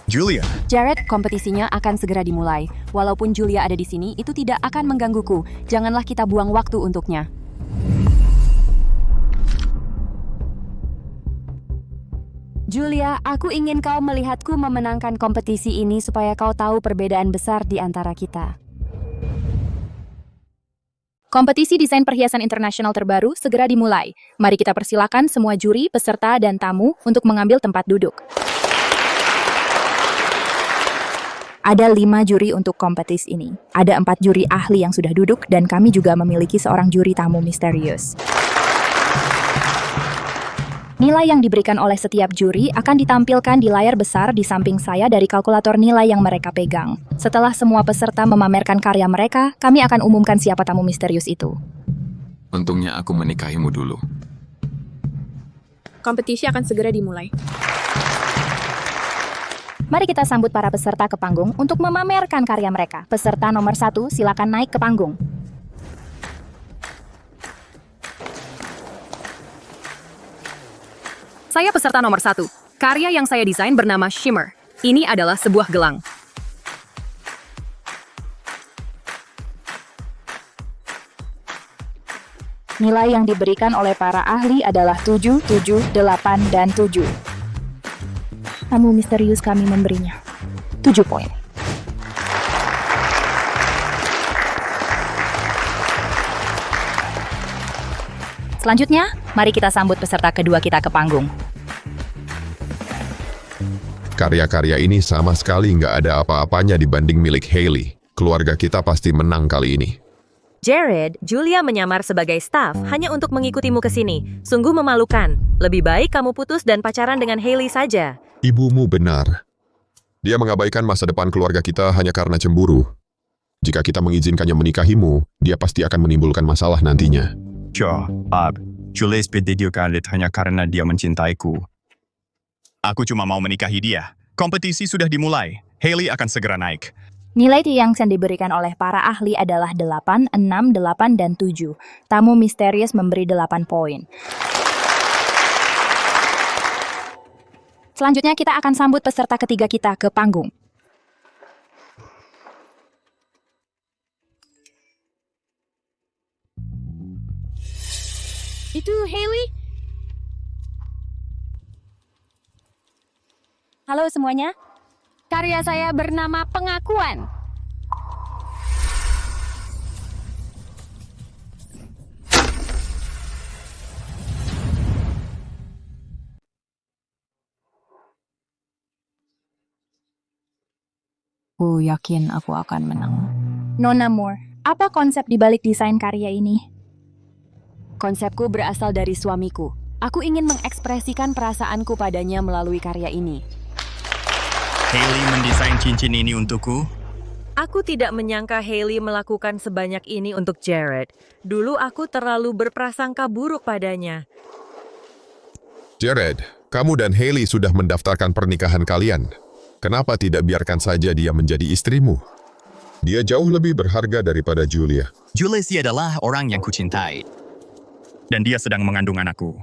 Julia. Jared, kompetisinya akan segera dimulai. Walaupun Julia ada di sini, itu tidak akan menggangguku. Janganlah kita buang waktu untuknya. Julia, aku ingin kau melihatku memenangkan kompetisi ini supaya kau tahu perbedaan besar di antara kita. Kompetisi desain perhiasan internasional terbaru segera dimulai. Mari kita persilakan semua juri, peserta, dan tamu untuk mengambil tempat duduk. Ada 5 juri untuk kompetisi ini. Ada 4 juri ahli yang sudah duduk, dan kami juga memiliki seorang juri tamu misterius. Nilai yang diberikan oleh setiap juri akan ditampilkan di layar besar di samping saya dari kalkulator nilai yang mereka pegang. Setelah semua peserta memamerkan karya mereka, kami akan umumkan siapa tamu misterius itu. Untungnya aku menikahimu dulu. Kompetisi akan segera dimulai. Mari kita sambut para peserta ke panggung untuk memamerkan karya mereka. Peserta nomor 1, silakan naik ke panggung. Saya peserta nomor 1. Karya yang saya desain bernama Shimmer. Ini adalah sebuah gelang. Nilai yang diberikan oleh para ahli adalah 7, 7, 8, dan 7. Tamu misterius kami memberinya 7 poin. Selanjutnya, mari kita sambut peserta kedua kita ke panggung. Karya-karya ini sama sekali nggak ada apa-apanya dibanding milik Hailey. Keluarga kita pasti menang kali ini. Jared, Julia menyamar sebagai staf hanya untuk mengikutimu ke sini. Sungguh memalukan. Lebih baik kamu putus dan pacaran dengan Hailey saja. Ibumu benar. Dia mengabaikan masa depan keluarga kita hanya karena cemburu. Jika kita mengizinkannya menikahimu, dia pasti akan menimbulkan masalah nantinya. Julia video Khalid hanya karena dia mencintaiku. Aku cuma mau menikahi dia. Kompetisi sudah dimulai. Hailey akan segera naik. Nilai yang diberikan oleh para ahli adalah 8, 6, 8, dan 7. Tamu misterius memberi 8 poin. Selanjutnya kita akan sambut peserta ketiga kita ke panggung. Itu Hailey? Halo semuanya. Karya saya bernama Pengakuan. Aku yakin aku akan menang. Nona Moore, apa konsep dibalik desain karya ini? Konsepku berasal dari suamiku. Aku ingin mengekspresikan perasaanku padanya melalui karya ini. Hailey mendesain cincin ini untukku. Aku tidak menyangka Hailey melakukan sebanyak ini untuk Jared. Dulu aku terlalu berprasangka buruk padanya. Jared, kamu dan Hailey sudah mendaftarkan pernikahan kalian. Kenapa tidak biarkan saja dia menjadi istrimu? Dia jauh lebih berharga daripada Julia. Julia adalah orang yang kucintai. Dan dia sedang mengandung anakku.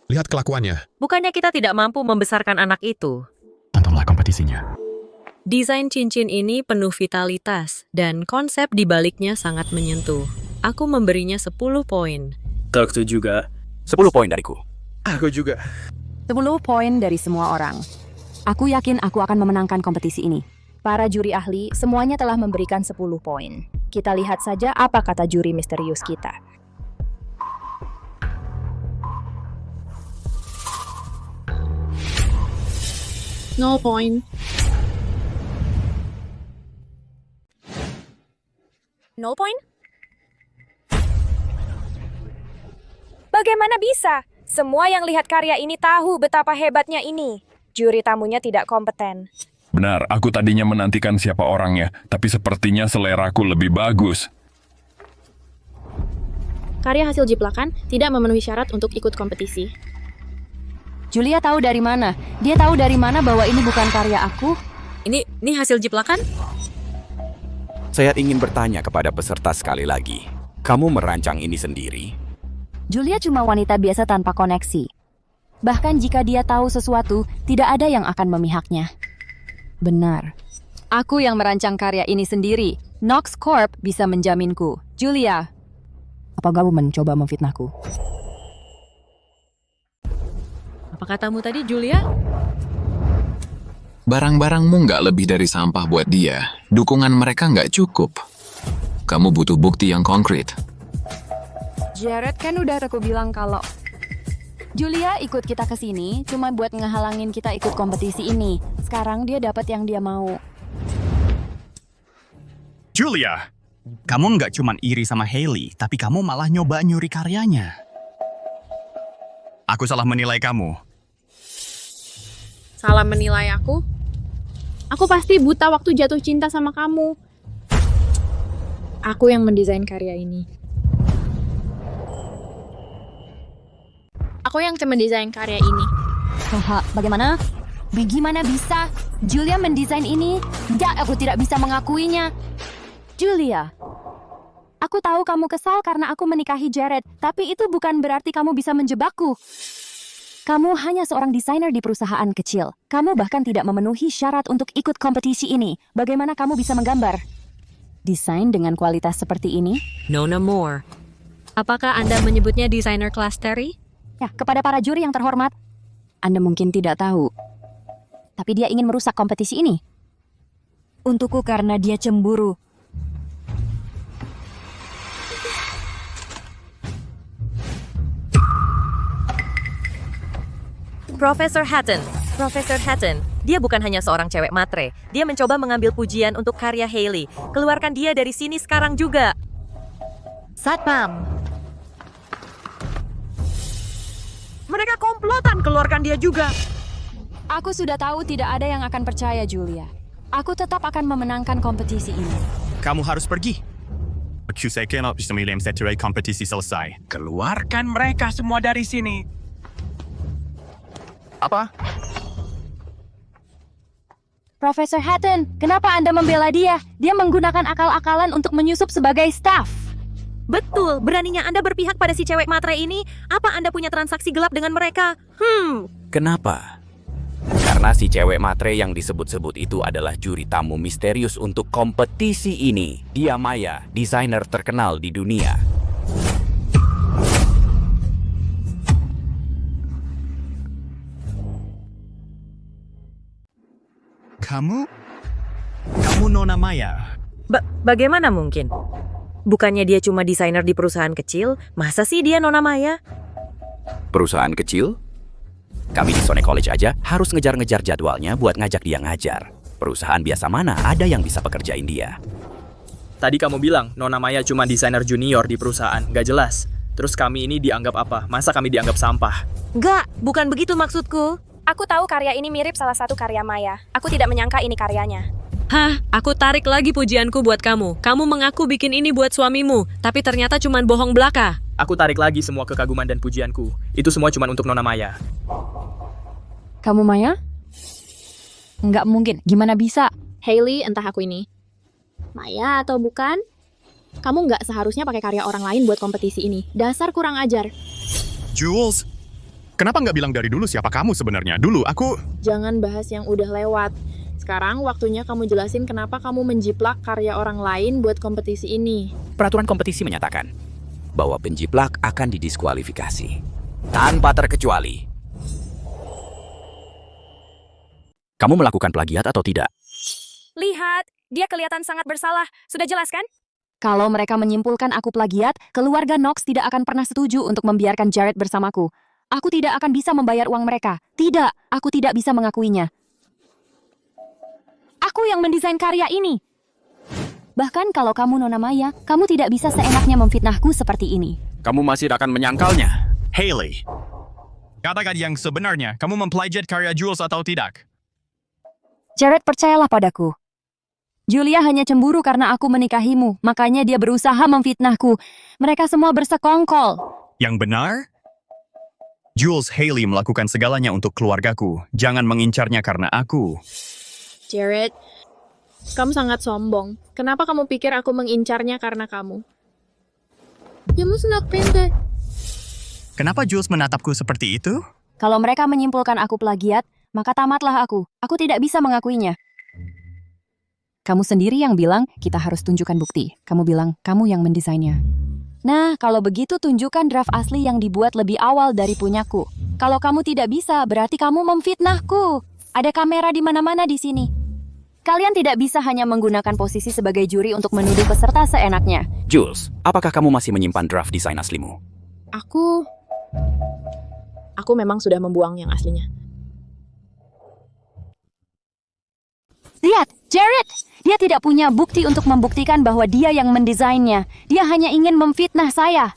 Lihat kelakuannya. Bukannya kita tidak mampu membesarkan anak itu? Tontonlah kompetisinya. Desain cincin ini penuh vitalitas, dan konsep di baliknya sangat menyentuh. Aku memberinya 10 poin. Taktu juga. 10 poin dariku. Aku juga. 10 poin dari semua orang. Aku yakin aku akan memenangkan kompetisi ini. Para juri ahli semuanya telah memberikan 10 poin. Kita lihat saja apa kata juri misterius kita. No point. No point? Bagaimana bisa? Semua yang lihat karya ini tahu betapa hebatnya ini. Juri tamunya tidak kompeten. Benar, aku tadinya menantikan siapa orangnya, tapi sepertinya seleraku lebih bagus. Karya hasil jiplakan tidak memenuhi syarat untuk ikut kompetisi. Julia tahu dari mana? Dia tahu dari mana bahwa ini bukan karya aku? Ini hasil jiplakan? Saya ingin bertanya kepada peserta sekali lagi. Kamu merancang ini sendiri? Julia cuma wanita biasa tanpa koneksi. Bahkan jika dia tahu sesuatu, tidak ada yang akan memihaknya. Benar. Aku yang merancang karya ini sendiri. Nox Corp bisa menjaminku. Julia. Apa kamu mencoba memfitnahku? Apa katamu tadi, Julia? Barang-barangmu nggak lebih dari sampah buat dia. Dukungan mereka nggak cukup. Kamu butuh bukti yang konkret. Jared kan udah aku bilang kalau Julia ikut kita ke sini cuma buat ngehalangin kita ikut kompetisi ini. Sekarang dia dapat yang dia mau. Julia, kamu nggak cuman iri sama Hailey, tapi kamu malah nyoba nyuri karyanya. Aku salah menilai kamu. Salah menilai aku? Aku pasti buta waktu jatuh cinta sama kamu. Aku yang mendesain karya ini. Aku yang mendesain karya ini. Haha, bagaimana? Bagaimana bisa? Julia mendesain ini? Tidak, aku tidak bisa mengakuinya. Julia, aku tahu kamu kesal karena aku menikahi Jared, tapi itu bukan berarti kamu bisa menjebakku. Kamu hanya seorang desainer di perusahaan kecil. Kamu bahkan tidak memenuhi syarat untuk ikut kompetisi ini. Bagaimana kamu bisa menggambar? Desain dengan kualitas seperti ini? Nona Moore. Apakah Anda menyebutnya desainer kelas Terry? Ya, kepada para juri yang terhormat, Anda mungkin tidak tahu, tapi dia ingin merusak kompetisi ini. Untukku karena dia cemburu. Profesor Hatton, dia bukan hanya seorang cewek matre. Dia mencoba mengambil pujian untuk karya Hailey. Keluarkan dia dari sini sekarang juga. Satpam. Mereka komplotan, keluarkan dia juga. Aku sudah tahu tidak ada yang akan percaya, Julia. Aku tetap akan memenangkan kompetisi ini. Kamu harus pergi. Saya cannot bisa memilih setelah kompetisi selesai. Keluarkan mereka semua dari sini. Apa? Profesor Hatton, kenapa Anda membela dia? Dia menggunakan akal-akalan untuk menyusup sebagai staf. Betul, beraninya Anda berpihak pada si cewek matre ini? Apa Anda punya transaksi gelap dengan mereka? Kenapa? Karena si cewek matre yang disebut-sebut itu adalah juri tamu misterius untuk kompetisi ini. Dia Maya, desainer terkenal di dunia. Kamu Nona Maya. Bagaimana mungkin? Bukannya dia cuma desainer di perusahaan kecil? Masa sih dia Nona Maya? Perusahaan kecil? Kami di Sonic College aja harus ngejar-ngejar jadwalnya buat ngajak dia ngajar. Perusahaan biasa mana ada yang bisa pekerjain dia? Tadi kamu bilang Nona Maya cuma desainer junior di perusahaan, gak jelas. Terus kami ini dianggap apa? Masa kami dianggap sampah? Nggak, bukan begitu maksudku. Aku tahu karya ini mirip salah satu karya Maya. Aku tidak menyangka ini karyanya. Hah, aku tarik lagi pujianku buat kamu. Kamu mengaku bikin ini buat suamimu, tapi ternyata cuma bohong belaka. Aku tarik lagi semua kekaguman dan pujianku. Itu semua cuma untuk Nona Maya. Kamu Maya? Nggak mungkin, gimana bisa? Hailey, entah aku ini Maya atau bukan, kamu nggak seharusnya pakai karya orang lain buat kompetisi ini. Dasar kurang ajar. Jules, kenapa nggak bilang dari dulu siapa kamu sebenarnya? Dulu aku... Jangan bahas yang udah lewat. Sekarang waktunya kamu jelasin kenapa kamu menjiplak karya orang lain buat kompetisi ini. Peraturan kompetisi menyatakan bahwa penjiplak akan didiskualifikasi tanpa terkecuali. Kamu melakukan plagiat atau tidak? Lihat, dia kelihatan sangat bersalah. Sudah jelas kan? Kalau mereka menyimpulkan aku plagiat, keluarga Knox tidak akan pernah setuju untuk membiarkan Jared bersamaku. Aku tidak akan bisa membayar uang mereka. Tidak, aku tidak bisa mengakuinya. Aku yang mendesain karya ini. Bahkan kalau kamu Nona Maya, kamu tidak bisa seenaknya memfitnahku seperti ini. Kamu masih akan menyangkalnya. Hailey, katakan yang sebenarnya. Kamu memplagiat karya Jules atau tidak? Jared, percayalah padaku. Julia hanya cemburu karena aku menikahimu, makanya dia berusaha memfitnahku. Mereka semua bersekongkol. Yang benar? Jules Hailey melakukan segalanya untuk keluargaku. Jangan mengincarnya karena aku. Jared, kamu sangat sombong. Kenapa kamu pikir aku mengincarnya karena kamu? Kamu sangat pendek. Kenapa Jules menatapku seperti itu? Kalau mereka menyimpulkan aku plagiat, maka tamatlah aku. Aku tidak bisa mengakuinya. Kamu sendiri yang bilang kita harus tunjukkan bukti. Kamu bilang kamu yang mendesainnya. Nah, kalau begitu tunjukkan draft asli yang dibuat lebih awal dari punyaku. Kalau kamu tidak bisa, berarti kamu memfitnahku. Ada kamera di mana-mana di sini. Kalian tidak bisa hanya menggunakan posisi sebagai juri untuk menuduh peserta seenaknya. Jules, apakah kamu masih menyimpan draft desain aslimu? Aku memang sudah membuang yang aslinya. Lihat, Jared! Dia tidak punya bukti untuk membuktikan bahwa dia yang mendesainnya. Dia hanya ingin memfitnah saya.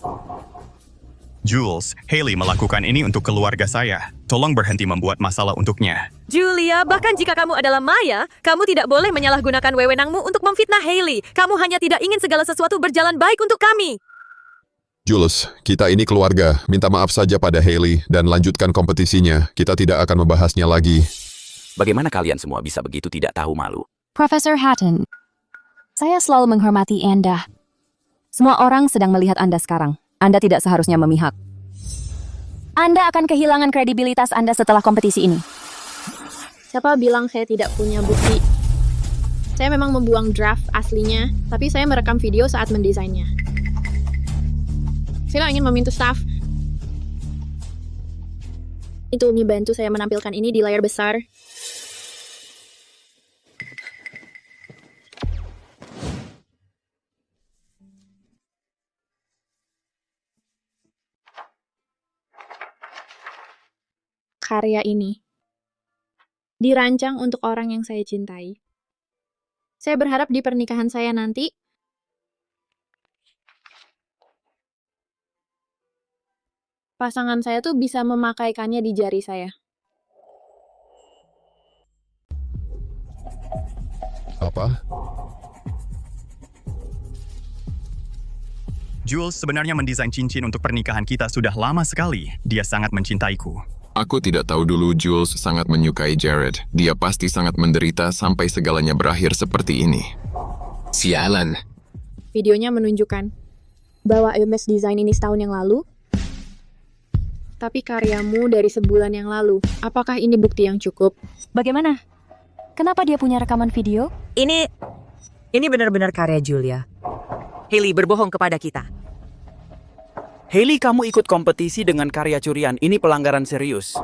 Jules, Hailey melakukan ini untuk keluarga saya. Tolong berhenti membuat masalah untuknya. Julia, bahkan jika kamu adalah Maya, kamu tidak boleh menyalahgunakan wewenangmu untuk memfitnah Hailey. Kamu hanya tidak ingin segala sesuatu berjalan baik untuk kami. Jules, kita ini keluarga. Minta maaf saja pada Hailey dan lanjutkan kompetisinya. Kita tidak akan membahasnya lagi. Bagaimana kalian semua bisa begitu tidak tahu malu? Profesor Hatton, saya selalu menghormati Anda. Semua orang sedang melihat Anda sekarang. Anda tidak seharusnya memihak. Anda akan kehilangan kredibilitas Anda setelah kompetisi ini. Siapa bilang saya tidak punya bukti? Saya memang membuang draft aslinya, tapi saya merekam video saat mendesainnya. Saya ingin meminta staff itu membantu saya menampilkan ini di layar besar. Karya ini dirancang untuk orang yang saya cintai. Saya berharap di pernikahan saya nanti, pasangan saya tuh bisa memakaikannya di jari saya. Apa? Jules sebenarnya mendesain cincin untuk pernikahan kita sudah lama sekali. Dia sangat mencintaiku. Aku tidak tahu dulu Jules sangat menyukai Jared. Dia pasti sangat menderita sampai segalanya berakhir seperti ini. Sialan. Videonya menunjukkan bahwa MS desain ini setahun yang lalu, tapi karyamu dari sebulan yang lalu. Apakah ini bukti yang cukup? Bagaimana? Kenapa dia punya rekaman video? Ini benar-benar karya Julia. Hailey berbohong kepada kita. Hailey, kamu ikut kompetisi dengan karya curian. Ini pelanggaran serius.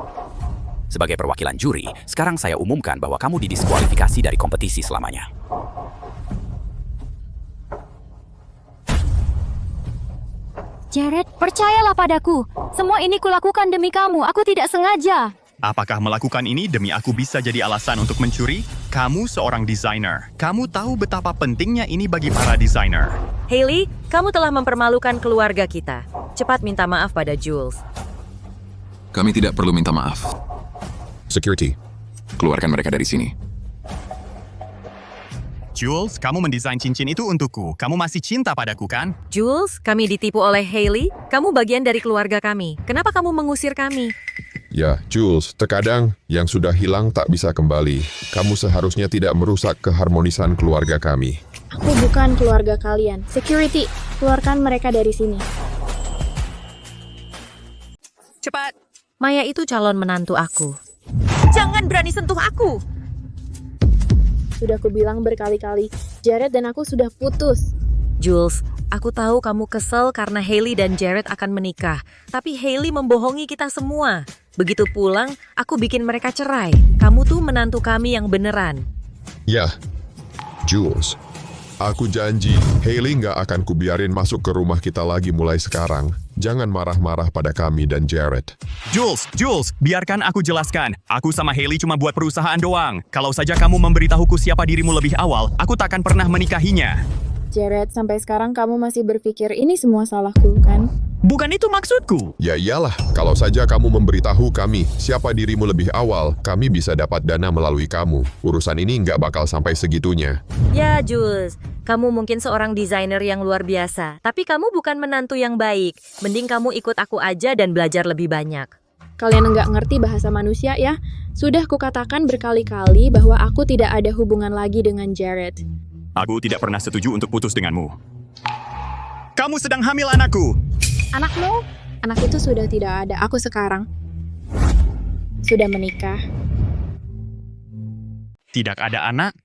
Sebagai perwakilan juri, sekarang saya umumkan bahwa kamu didiskualifikasi dari kompetisi selamanya. Jared, percayalah padaku. Semua ini kulakukan demi kamu. Aku tidak sengaja. Apakah melakukan ini demi aku bisa jadi alasan untuk mencuri? Kamu seorang desainer. Kamu tahu betapa pentingnya ini bagi para desainer. Hailey, kamu telah mempermalukan keluarga kita. Cepat minta maaf pada Jules. Kami tidak perlu minta maaf. Security. Keluarkan mereka dari sini. Jules, kamu mendesain cincin itu untukku. Kamu masih cinta padaku, kan? Jules, kami ditipu oleh Hailey. Kamu bagian dari keluarga kami. Kenapa kamu mengusir kami? Ya, Jules, terkadang yang sudah hilang tak bisa kembali. Kamu seharusnya tidak merusak keharmonisan keluarga kami. Aku bukan keluarga kalian. Security, keluarkan mereka dari sini. Cepat. Maya itu calon menantu aku. Jangan berani sentuh aku. Sudah kubilang berkali-kali, Jared dan aku sudah putus. Jules, aku tahu kamu kesel karena Hailey dan Jared akan menikah. Tapi Hailey membohongi kita semua. Begitu pulang, aku bikin mereka cerai. Kamu tuh menantu kami yang beneran. Ya, Jules. Aku janji, Hailey nggak akan kubiarin masuk ke rumah kita lagi mulai sekarang. Jangan marah-marah pada kami dan Jared. Jules, biarkan aku jelaskan. Aku sama Hailey cuma buat perusahaan doang. Kalau saja kamu memberitahuku siapa dirimu lebih awal, aku takkan pernah menikahinya. Jared, sampai sekarang kamu masih berpikir ini semua salahku, kan? Bukan itu maksudku. Ya iyalah, kalau saja kamu memberitahu kami siapa dirimu lebih awal, kami bisa dapat dana melalui kamu. Urusan ini nggak bakal sampai segitunya. Ya, Jules. Kamu mungkin seorang desainer yang luar biasa. Tapi kamu bukan menantu yang baik. Mending kamu ikut aku aja dan belajar lebih banyak. Kalian nggak ngerti bahasa manusia ya? Sudah kukatakan berkali-kali bahwa aku tidak ada hubungan lagi dengan Jared. Aku tidak pernah setuju untuk putus denganmu. Kamu sedang hamil anakku. Anakmu? Anak itu sudah tidak ada. Aku sekarang sudah menikah. Tidak ada anak?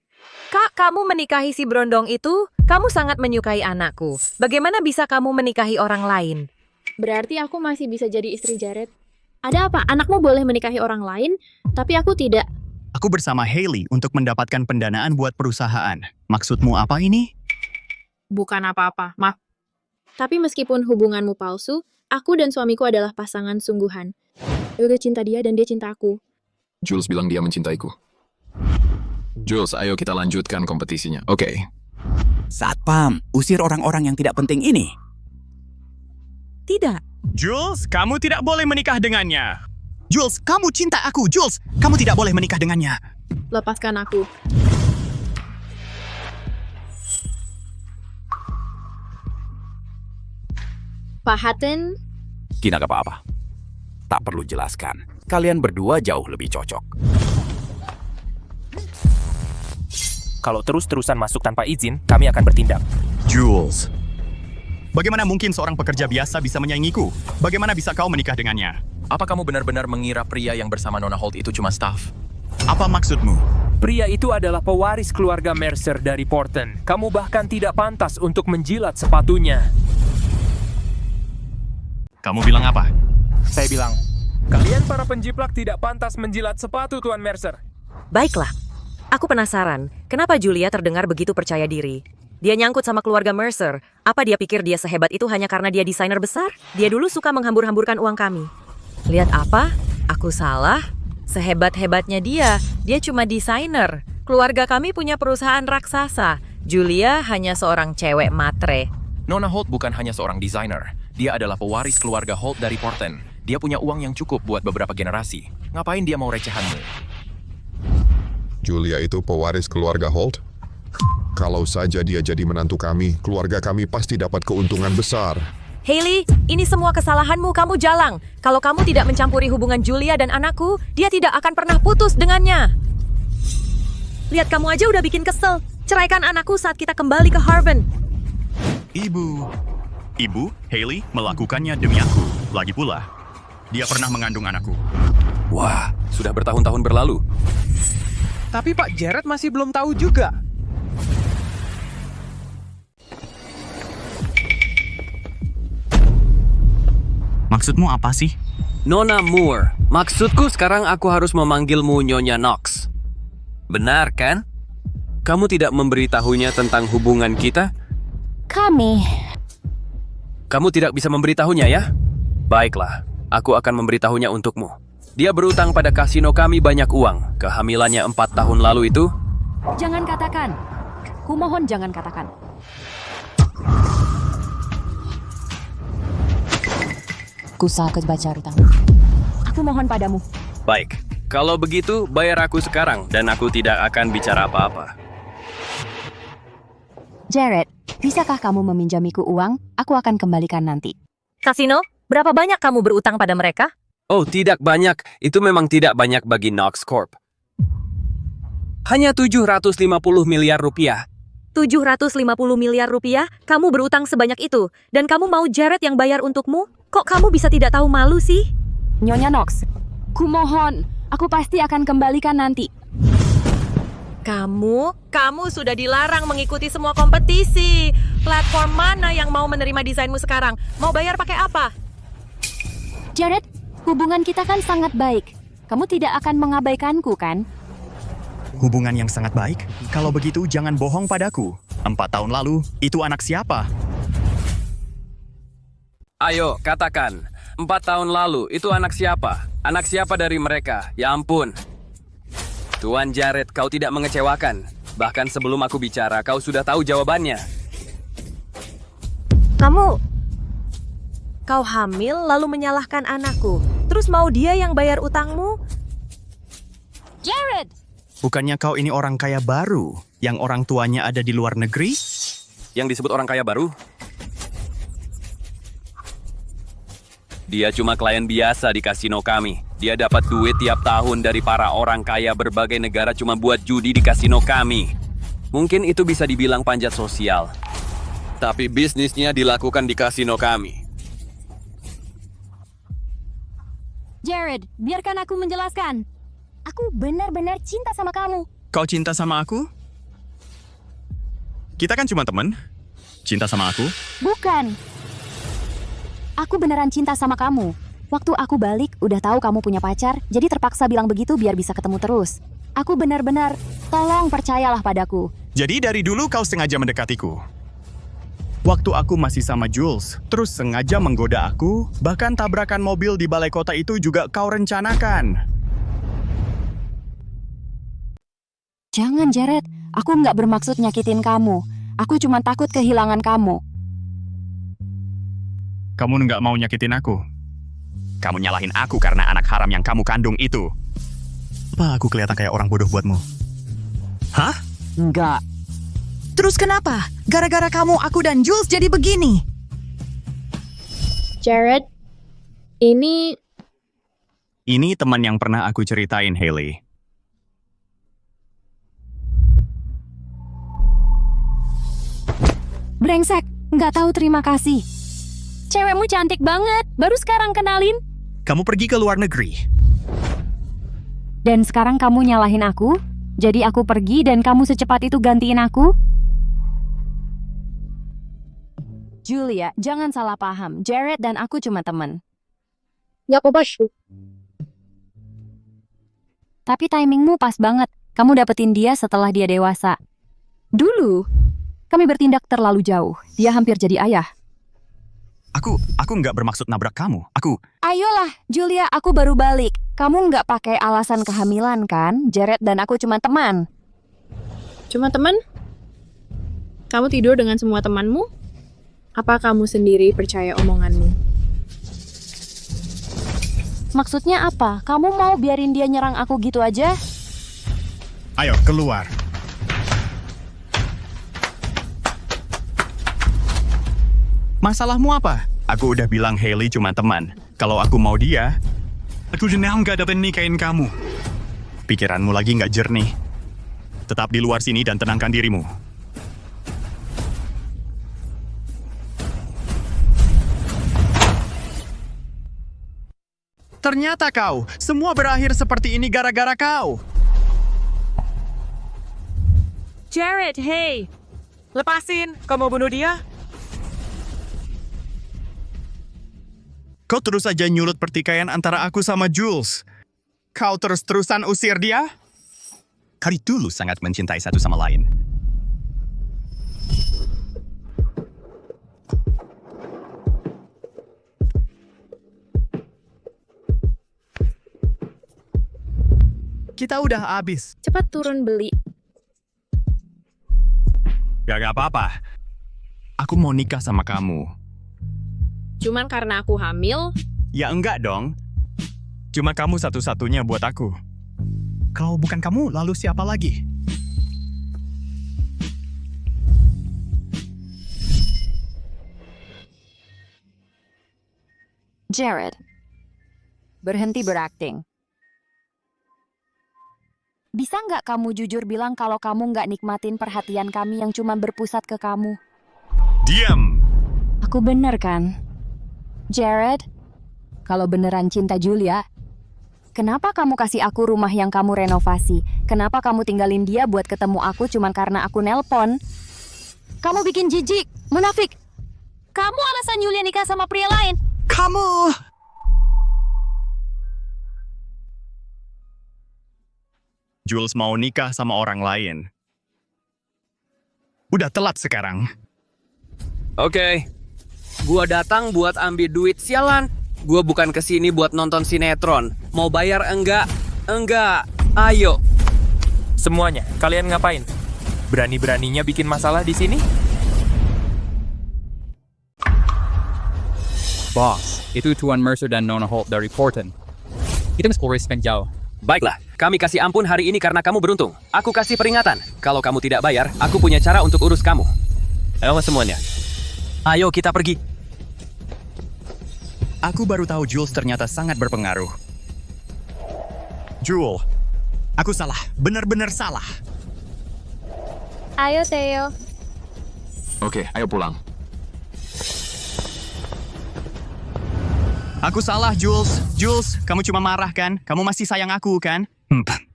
Kak, kamu menikahi si berondong itu? Kamu sangat menyukai anakku. Bagaimana bisa kamu menikahi orang lain? Berarti aku masih bisa jadi istri Jared. Ada apa? Anakmu boleh menikahi orang lain, tapi aku tidak. Aku bersama Hailey untuk mendapatkan pendanaan buat perusahaan. Maksudmu apa ini? Bukan apa-apa, maaf. Tapi meskipun hubunganmu palsu, aku dan suamiku adalah pasangan sungguhan. Aku cinta dia dan dia cinta aku. Jules bilang dia mencintaiku. Jules, ayo kita lanjutkan kompetisinya. Oke. Satpam, usir orang-orang yang tidak penting ini. Tidak. Jules, kamu tidak boleh menikah dengannya. Jules, kamu cinta aku. Jules, kamu tidak boleh menikah dengannya. Lepaskan aku. Pak Hutton, Tidak apa-apa. Tak perlu jelaskan. Kalian berdua jauh lebih cocok. Kalau terus-terusan masuk tanpa izin, kami akan bertindak. Jules, bagaimana mungkin seorang pekerja biasa bisa menyaingiku? Bagaimana bisa kau menikah dengannya? Apa kamu benar-benar mengira pria yang bersama Nona Holt itu cuma staff? Apa maksudmu? Pria itu adalah pewaris keluarga Mercer dari Portland. Kamu bahkan tidak pantas untuk menjilat sepatunya. Kamu bilang apa? Saya bilang, kalian para penjiplak tidak pantas menjilat sepatu Tuan Mercer. Baiklah. Aku penasaran, kenapa Julia terdengar begitu percaya diri? Dia nyangkut sama keluarga Mercer. Apa dia pikir dia sehebat itu hanya karena dia desainer besar? Dia dulu suka menghambur-hamburkan uang kami. Lihat apa? Aku salah? Sehebat-hebatnya dia cuma desainer. Keluarga kami punya perusahaan raksasa. Julia hanya seorang cewek matre. Nona Holt bukan hanya seorang desainer. Dia adalah pewaris keluarga Holt dari Portland. Dia punya uang yang cukup buat beberapa generasi. Ngapain dia mau recehanmu? Julia itu pewaris keluarga Holt? Kalau saja dia jadi menantu kami, keluarga kami pasti dapat keuntungan besar. Hailey, ini semua kesalahanmu, kamu jalang. Kalau kamu tidak mencampuri hubungan Julia dan anakku, dia tidak akan pernah putus dengannya. Lihat, kamu aja udah bikin kesel. Ceraikan anakku saat kita kembali ke Harvard. Ibu, Hailey melakukannya demi aku. Lagi pula, dia pernah mengandung anakku. Wah, sudah bertahun-tahun berlalu. Tapi Pak Jared masih belum tahu juga. Maksudmu apa sih? Nona Moore, maksudku sekarang aku harus memanggilmu Nyonya Knox. Benar kan? Kamu tidak memberitahunya tentang hubungan kita? Kamu tidak bisa memberitahunya ya? Baiklah, aku akan memberitahunya untukmu. Dia berutang pada kasino kami banyak uang. Kehamilannya 4 tahun lalu itu. Jangan katakan. Kumohon jangan katakan. Kusakit baca utang. Aku mohon padamu. Baik, kalau begitu bayar aku sekarang dan aku tidak akan bicara apa-apa. Jared, bisakah kamu meminjamiku uang? Aku akan kembalikan nanti. Kasino, berapa banyak kamu berutang pada mereka? Oh, tidak banyak. Itu memang tidak banyak bagi Knox Corp. Hanya 750 miliar rupiah. 750 miliar rupiah? Kamu berutang sebanyak itu? Dan kamu mau Jared yang bayar untukmu? Kok kamu bisa tidak tahu malu sih? Nyonya Knox, kumohon. Aku pasti akan kembalikan nanti. Kamu sudah dilarang mengikuti semua kompetisi. Platform mana yang mau menerima desainmu sekarang? Mau bayar pakai apa? Jared, hubungan kita kan sangat baik. Kamu tidak akan mengabaikanku, kan? Hubungan yang sangat baik? Kalau begitu jangan bohong padaku. 4 tahun lalu, itu anak siapa? Ayo, katakan. 4 tahun lalu, itu anak siapa? Anak siapa dari mereka? Ya ampun. Tuan Jared, kau tidak mengecewakan. Bahkan sebelum aku bicara, kau sudah tahu jawabannya. Kau hamil lalu menyalahkan anakku. Terus mau dia yang bayar utangmu? Jared! Bukannya kau ini orang kaya baru, yang orang tuanya ada di luar negeri? Yang disebut orang kaya baru? Dia cuma klien biasa di kasino kami. Dia dapat duit tiap tahun dari para orang kaya berbagai negara cuma buat judi di kasino kami. Mungkin itu bisa dibilang panjat sosial. Tapi bisnisnya dilakukan di kasino kami. Jared, biarkan aku menjelaskan. Aku benar-benar cinta sama kamu. Kau cinta sama aku? Kita kan cuma teman. Cinta sama aku? Bukan. Aku beneran cinta sama kamu. Waktu aku balik, udah tahu kamu punya pacar, jadi terpaksa bilang begitu biar bisa ketemu terus. Aku benar-benar, tolong percayalah padaku. Jadi dari dulu kau sengaja mendekatiku. Waktu aku masih sama Jules, terus sengaja menggoda aku, bahkan tabrakan mobil di balai kota itu juga kau rencanakan. Jangan, Jared. Aku nggak bermaksud nyakitin kamu. Aku cuma takut kehilangan kamu. Kamu nggak mau nyakitin aku. Kamu nyalahin aku karena anak haram yang kamu kandung itu. Apa aku kelihatan kayak orang bodoh buatmu? Hah? Enggak. Terus kenapa? Gara-gara kamu, aku dan Jules jadi begini. Jared, ini Ini teman yang pernah aku ceritain, Hailey. Brengsek, nggak tahu terima kasih. Cewekmu cantik banget, baru sekarang kenalin. Kamu pergi ke luar negeri. Dan sekarang kamu nyalahin aku? Jadi aku pergi dan kamu secepat itu gantiin aku? Julia, jangan salah paham. Jared dan aku cuma teman. Ya, Bos. Tapi timingmu pas banget. Kamu dapetin dia setelah dia dewasa. Dulu, kami bertindak terlalu jauh. Dia hampir jadi ayah. Aku nggak bermaksud nabrak kamu. Ayolah, Julia, aku baru balik. Kamu nggak pakai alasan kehamilan kan? Jared dan aku cuma teman. Cuma teman? Kamu tidur dengan semua temanmu? Apa kamu sendiri percaya omonganmu? Maksudnya apa? Kamu mau biarin dia nyerang aku gitu aja? Ayo, keluar. Masalahmu apa? Aku udah bilang Hailey cuma teman. Kalau aku mau dia, aku jenang nggak dapat nikahin kamu. Pikiranmu lagi nggak jernih. Tetap di luar sini dan tenangkan dirimu. Ternyata kau, semua berakhir seperti ini gara-gara kau. Jared, hey! Lepasin, kau mau bunuh dia? Kau terus saja nyulut pertikaian antara aku sama Jules. Kau terus-terusan usir dia? Kali dulu sangat mencintai satu sama lain. Kita udah habis. Cepat turun beli. Gak apa-apa. Aku mau nikah sama kamu. Cuman karena aku hamil? Ya enggak dong. Cuma kamu satu-satunya buat aku. Kalau bukan kamu, lalu siapa lagi? Jared, berhenti berakting. Bisa nggak kamu jujur bilang kalau kamu nggak nikmatin perhatian kami yang cuma berpusat ke kamu? Diam! Aku bener kan? Jared, kalau beneran cinta Julia, kenapa kamu kasih aku rumah yang kamu renovasi? Kenapa kamu tinggalin dia buat ketemu aku cuma karena aku nelpon? Kamu bikin jijik, munafik. Kamu alasan Julia nikah sama pria lain. Kamu! Jules mau nikah sama orang lain. Udah telat sekarang. Oke. Gua datang buat ambil duit, sialan. Gua bukan kesini buat nonton sinetron. Mau bayar enggak? Enggak. Ayo. Semuanya, kalian ngapain? Berani-beraninya bikin masalah di sini? Boss, itu Tuan Mercer dan Nona Holt dari Portland. Kita mesti respect jauh. Baiklah, kami kasih ampun hari ini karena kamu beruntung. Aku kasih peringatan. Kalau kamu tidak bayar, aku punya cara untuk urus kamu. Ayo semuanya. Ayo kita pergi. Aku baru tahu Jules ternyata sangat berpengaruh. Jules, aku salah. Benar-benar salah. Ayo, Theo. Oke, ayo pulang. Aku salah, Jules. Jules, kamu cuma marah kan? Kamu masih sayang aku kan?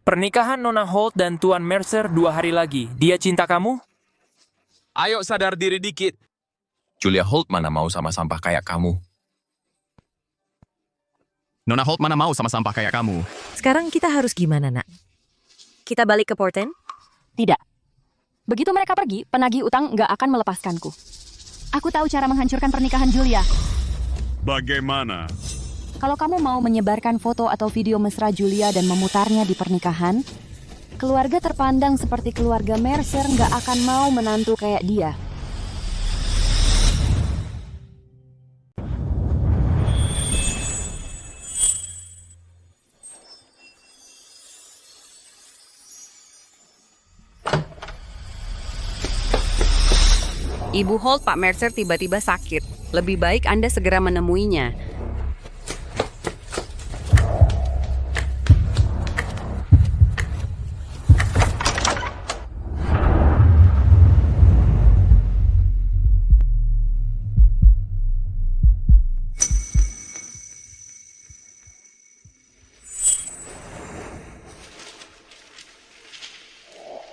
Pernikahan Nona Holt dan Tuan Mercer 2 hari lagi. Dia cinta kamu? Ayo sadar diri dikit. Julia Holt mana mau sama sampah kayak kamu? Nona Holt mana mau sama sampah kayak kamu? Sekarang kita harus gimana, nak? Kita balik ke Porten? Tidak. Begitu mereka pergi, penagih utang nggak akan melepaskanku. Aku tahu cara menghancurkan pernikahan Julia. Bagaimana? Kalau kamu mau menyebarkan foto atau video mesra Julia dan memutarnya di pernikahan, keluarga terpandang seperti keluarga Mercer nggak akan mau menantu kayak dia. Ibu Holt, Pak Mercer tiba-tiba sakit. Lebih baik Anda segera menemuinya.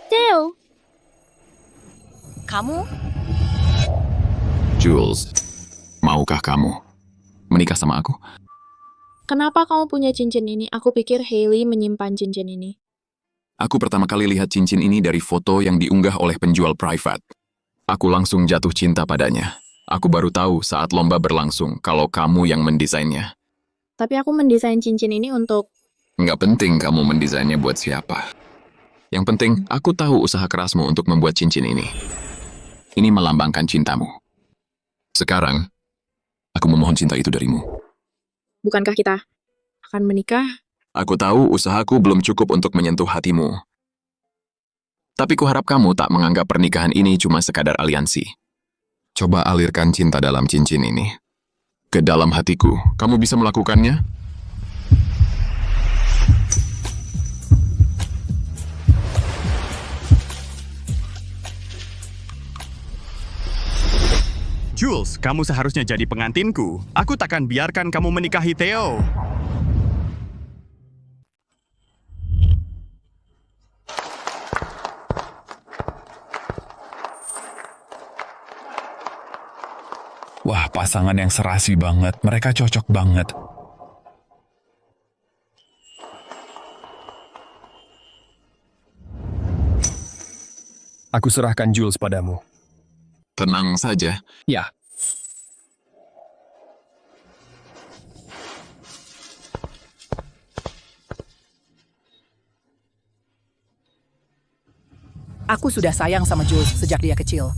Theo, kamu? Jules, maukah kamu menikah sama aku? kenapa kamu punya cincin ini? Aku pikir Hailey menyimpan cincin ini. Aku pertama kali lihat cincin ini dari foto yang diunggah oleh penjual private. Aku langsung jatuh cinta padanya. Aku baru tahu saat lomba berlangsung kalau kamu yang mendesainnya. Tapi aku mendesain cincin ini untuk... Nggak penting kamu mendesainnya buat siapa. Yang penting, aku tahu usaha kerasmu untuk membuat cincin ini. Ini melambangkan cintamu. Sekarang, aku memohon cinta itu darimu. Bukankah kita akan menikah? Aku tahu usahaku belum cukup untuk menyentuh hatimu. Tapi kuharap kamu tak menganggap pernikahan ini cuma sekadar aliansi. Coba alirkan cinta dalam cincin ini. Ke dalam hatiku, kamu bisa melakukannya? Jules, kamu seharusnya jadi pengantinku. Aku takkan biarkan kamu menikahi Theo. Wah, pasangan yang serasi banget. Mereka cocok banget. Aku serahkan Jules padamu. Tenang saja. Ya. Aku sudah sayang sama Jules sejak dia kecil.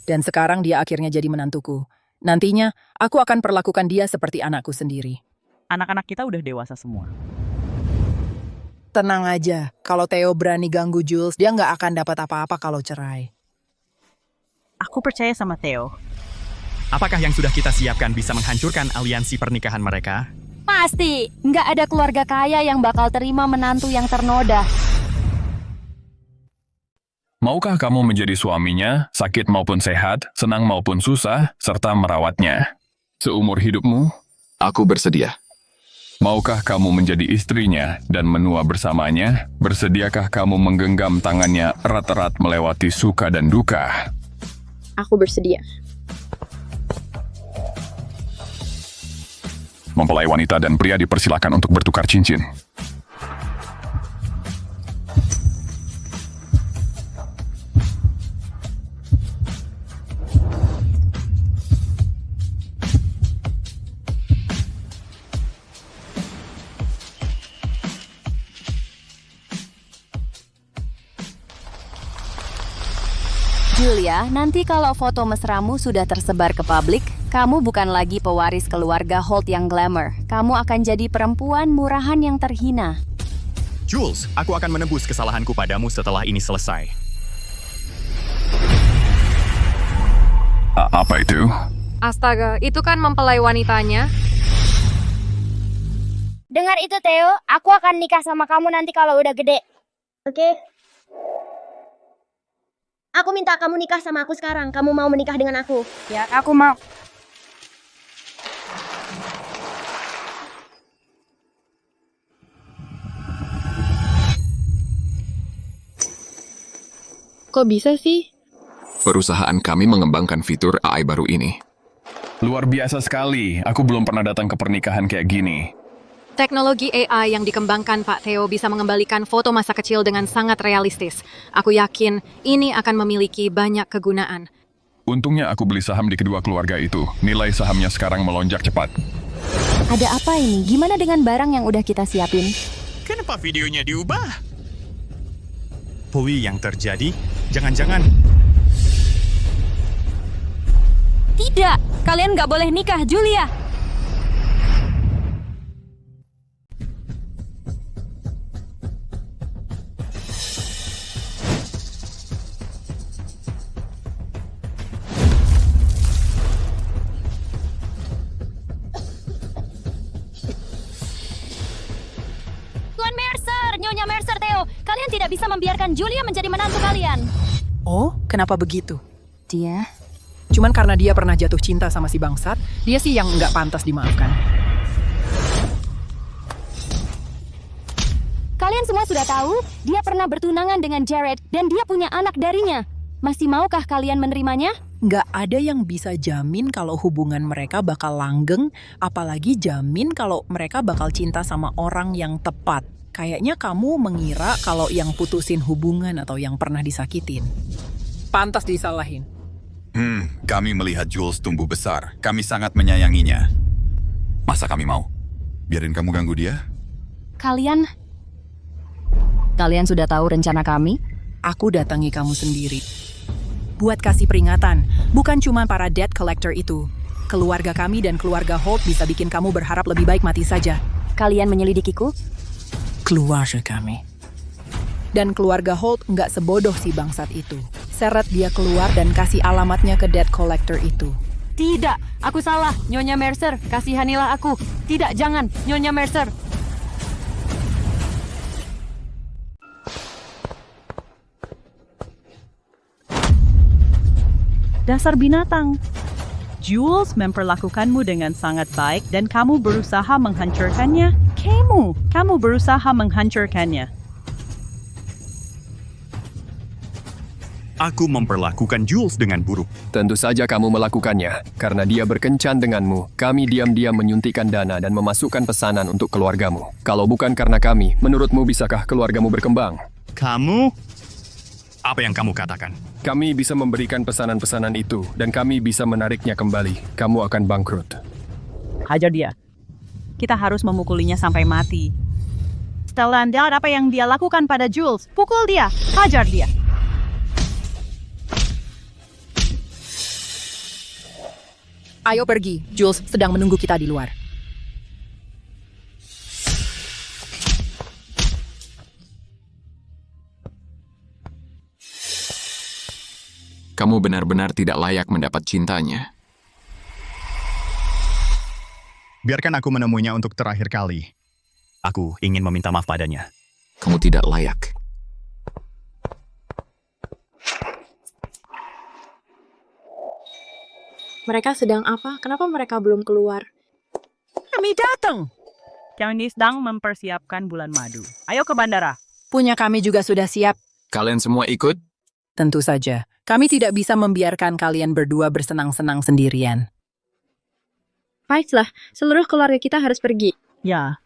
Dan sekarang dia akhirnya jadi menantuku. Nantinya, aku akan perlakukan dia seperti anakku sendiri. Anak-anak kita udah dewasa semua. Tenang aja, kalau Theo berani ganggu Jules, dia nggak akan dapat apa-apa kalau cerai. Aku percaya sama Theo. Apakah yang sudah kita siapkan bisa menghancurkan aliansi pernikahan mereka? Pasti, nggak ada keluarga kaya yang bakal terima menantu yang ternoda. Maukah kamu menjadi suaminya, sakit maupun sehat, senang maupun susah, serta merawatnya? Seumur hidupmu? Aku bersedia. Maukah kamu menjadi istrinya dan menua bersamanya? Bersediakah kamu menggenggam tangannya erat-erat melewati suka dan duka? Aku bersedia. Mempelai wanita dan pria dipersilakan untuk bertukar cincin. Julia, nanti kalau foto mesramu sudah tersebar ke publik, kamu bukan lagi pewaris keluarga Holt yang glamour. Kamu akan jadi perempuan murahan yang terhina. Jules, aku akan menebus kesalahanku padamu setelah ini selesai. Apa itu? Astaga, itu kan mempelai wanitanya. Dengar itu, Theo. Aku akan nikah sama kamu nanti kalau udah gede. Oke? Aku minta kamu nikah sama aku sekarang. Kamu mau menikah dengan aku? Ya, aku mau. Kok bisa sih? Perusahaan kami mengembangkan fitur AI baru ini. Luar biasa sekali. Aku belum pernah datang ke pernikahan kayak gini. Teknologi AI yang dikembangkan Pak Theo bisa mengembalikan foto masa kecil dengan sangat realistis. Aku yakin ini akan memiliki banyak kegunaan. Untungnya aku beli saham di kedua keluarga itu. Nilai sahamnya sekarang melonjak cepat. Ada apa ini? Gimana dengan barang yang udah kita siapin? Kenapa videonya diubah? Pui yang terjadi? Jangan-jangan... Tidak, kalian nggak boleh nikah, Julia. Tuan Mercer, Nyonya Mercer, Theo, kalian tidak bisa membiarkan Julia menjadi menantu kalian. Oh, kenapa begitu? Dia... Cuman karena dia pernah jatuh cinta sama si bangsat, dia sih yang nggak pantas dimaafkan. Kalian semua sudah tahu, dia pernah bertunangan dengan Jared dan dia punya anak darinya. Masih maukah kalian menerimanya? Nggak ada yang bisa jamin kalau hubungan mereka bakal langgeng, apalagi jamin kalau mereka bakal cinta sama orang yang tepat. Kayaknya kamu mengira kalau yang putusin hubungan atau yang pernah disakitin. Pantas disalahin. Kami melihat Jules tumbuh besar. Kami sangat menyayanginya. Masa kami mau? Biarin kamu ganggu dia? Kalian sudah tahu rencana kami? Aku datangi kamu sendiri. Buat kasih peringatan, bukan cuma para debt collector itu. Keluarga kami dan keluarga Holt bisa bikin kamu berharap lebih baik mati saja. Kalian menyelidikiku? Keluarga kami. Dan keluarga Holt nggak sebodoh si bangsat itu. Seret dia keluar dan kasih alamatnya ke debt collector itu. Tidak, aku salah, Nyonya Mercer. Kasihanilah aku. Tidak, jangan, Nyonya Mercer. Dasar binatang. Jules memperlakukanmu dengan sangat baik dan kamu berusaha menghancurkannya. Kamu berusaha menghancurkannya. Aku memperlakukan Jules dengan buruk. Tentu saja kamu melakukannya. Karena dia berkencan denganmu, kami diam-diam menyuntikkan dana dan memasukkan pesanan untuk keluargamu. Kalau bukan karena kami, menurutmu bisakah keluargamu berkembang? Kamu? Apa yang kamu katakan? Kami bisa memberikan pesanan-pesanan itu, dan kami bisa menariknya kembali. Kamu akan bangkrut. Hajar dia. Kita harus memukulinya sampai mati. Setelah lihat apa yang dia lakukan pada Jules, pukul dia, hajar dia. Ayo pergi, Jules sedang menunggu kita di luar. Kamu benar-benar tidak layak mendapat cintanya. Biarkan aku menemuinya untuk terakhir kali. Aku ingin meminta maaf padanya. Kamu tidak layak. Mereka sedang apa? Kenapa mereka belum keluar? Kami datang. Kami sedang mempersiapkan bulan madu. Ayo ke bandara. Punya kami juga sudah siap. Kalian semua ikut? Tentu saja. Kami tidak bisa membiarkan kalian berdua bersenang-senang sendirian. Baiklah, seluruh keluarga kita harus pergi. Ya.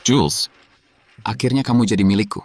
Jules, akhirnya kamu jadi milikku.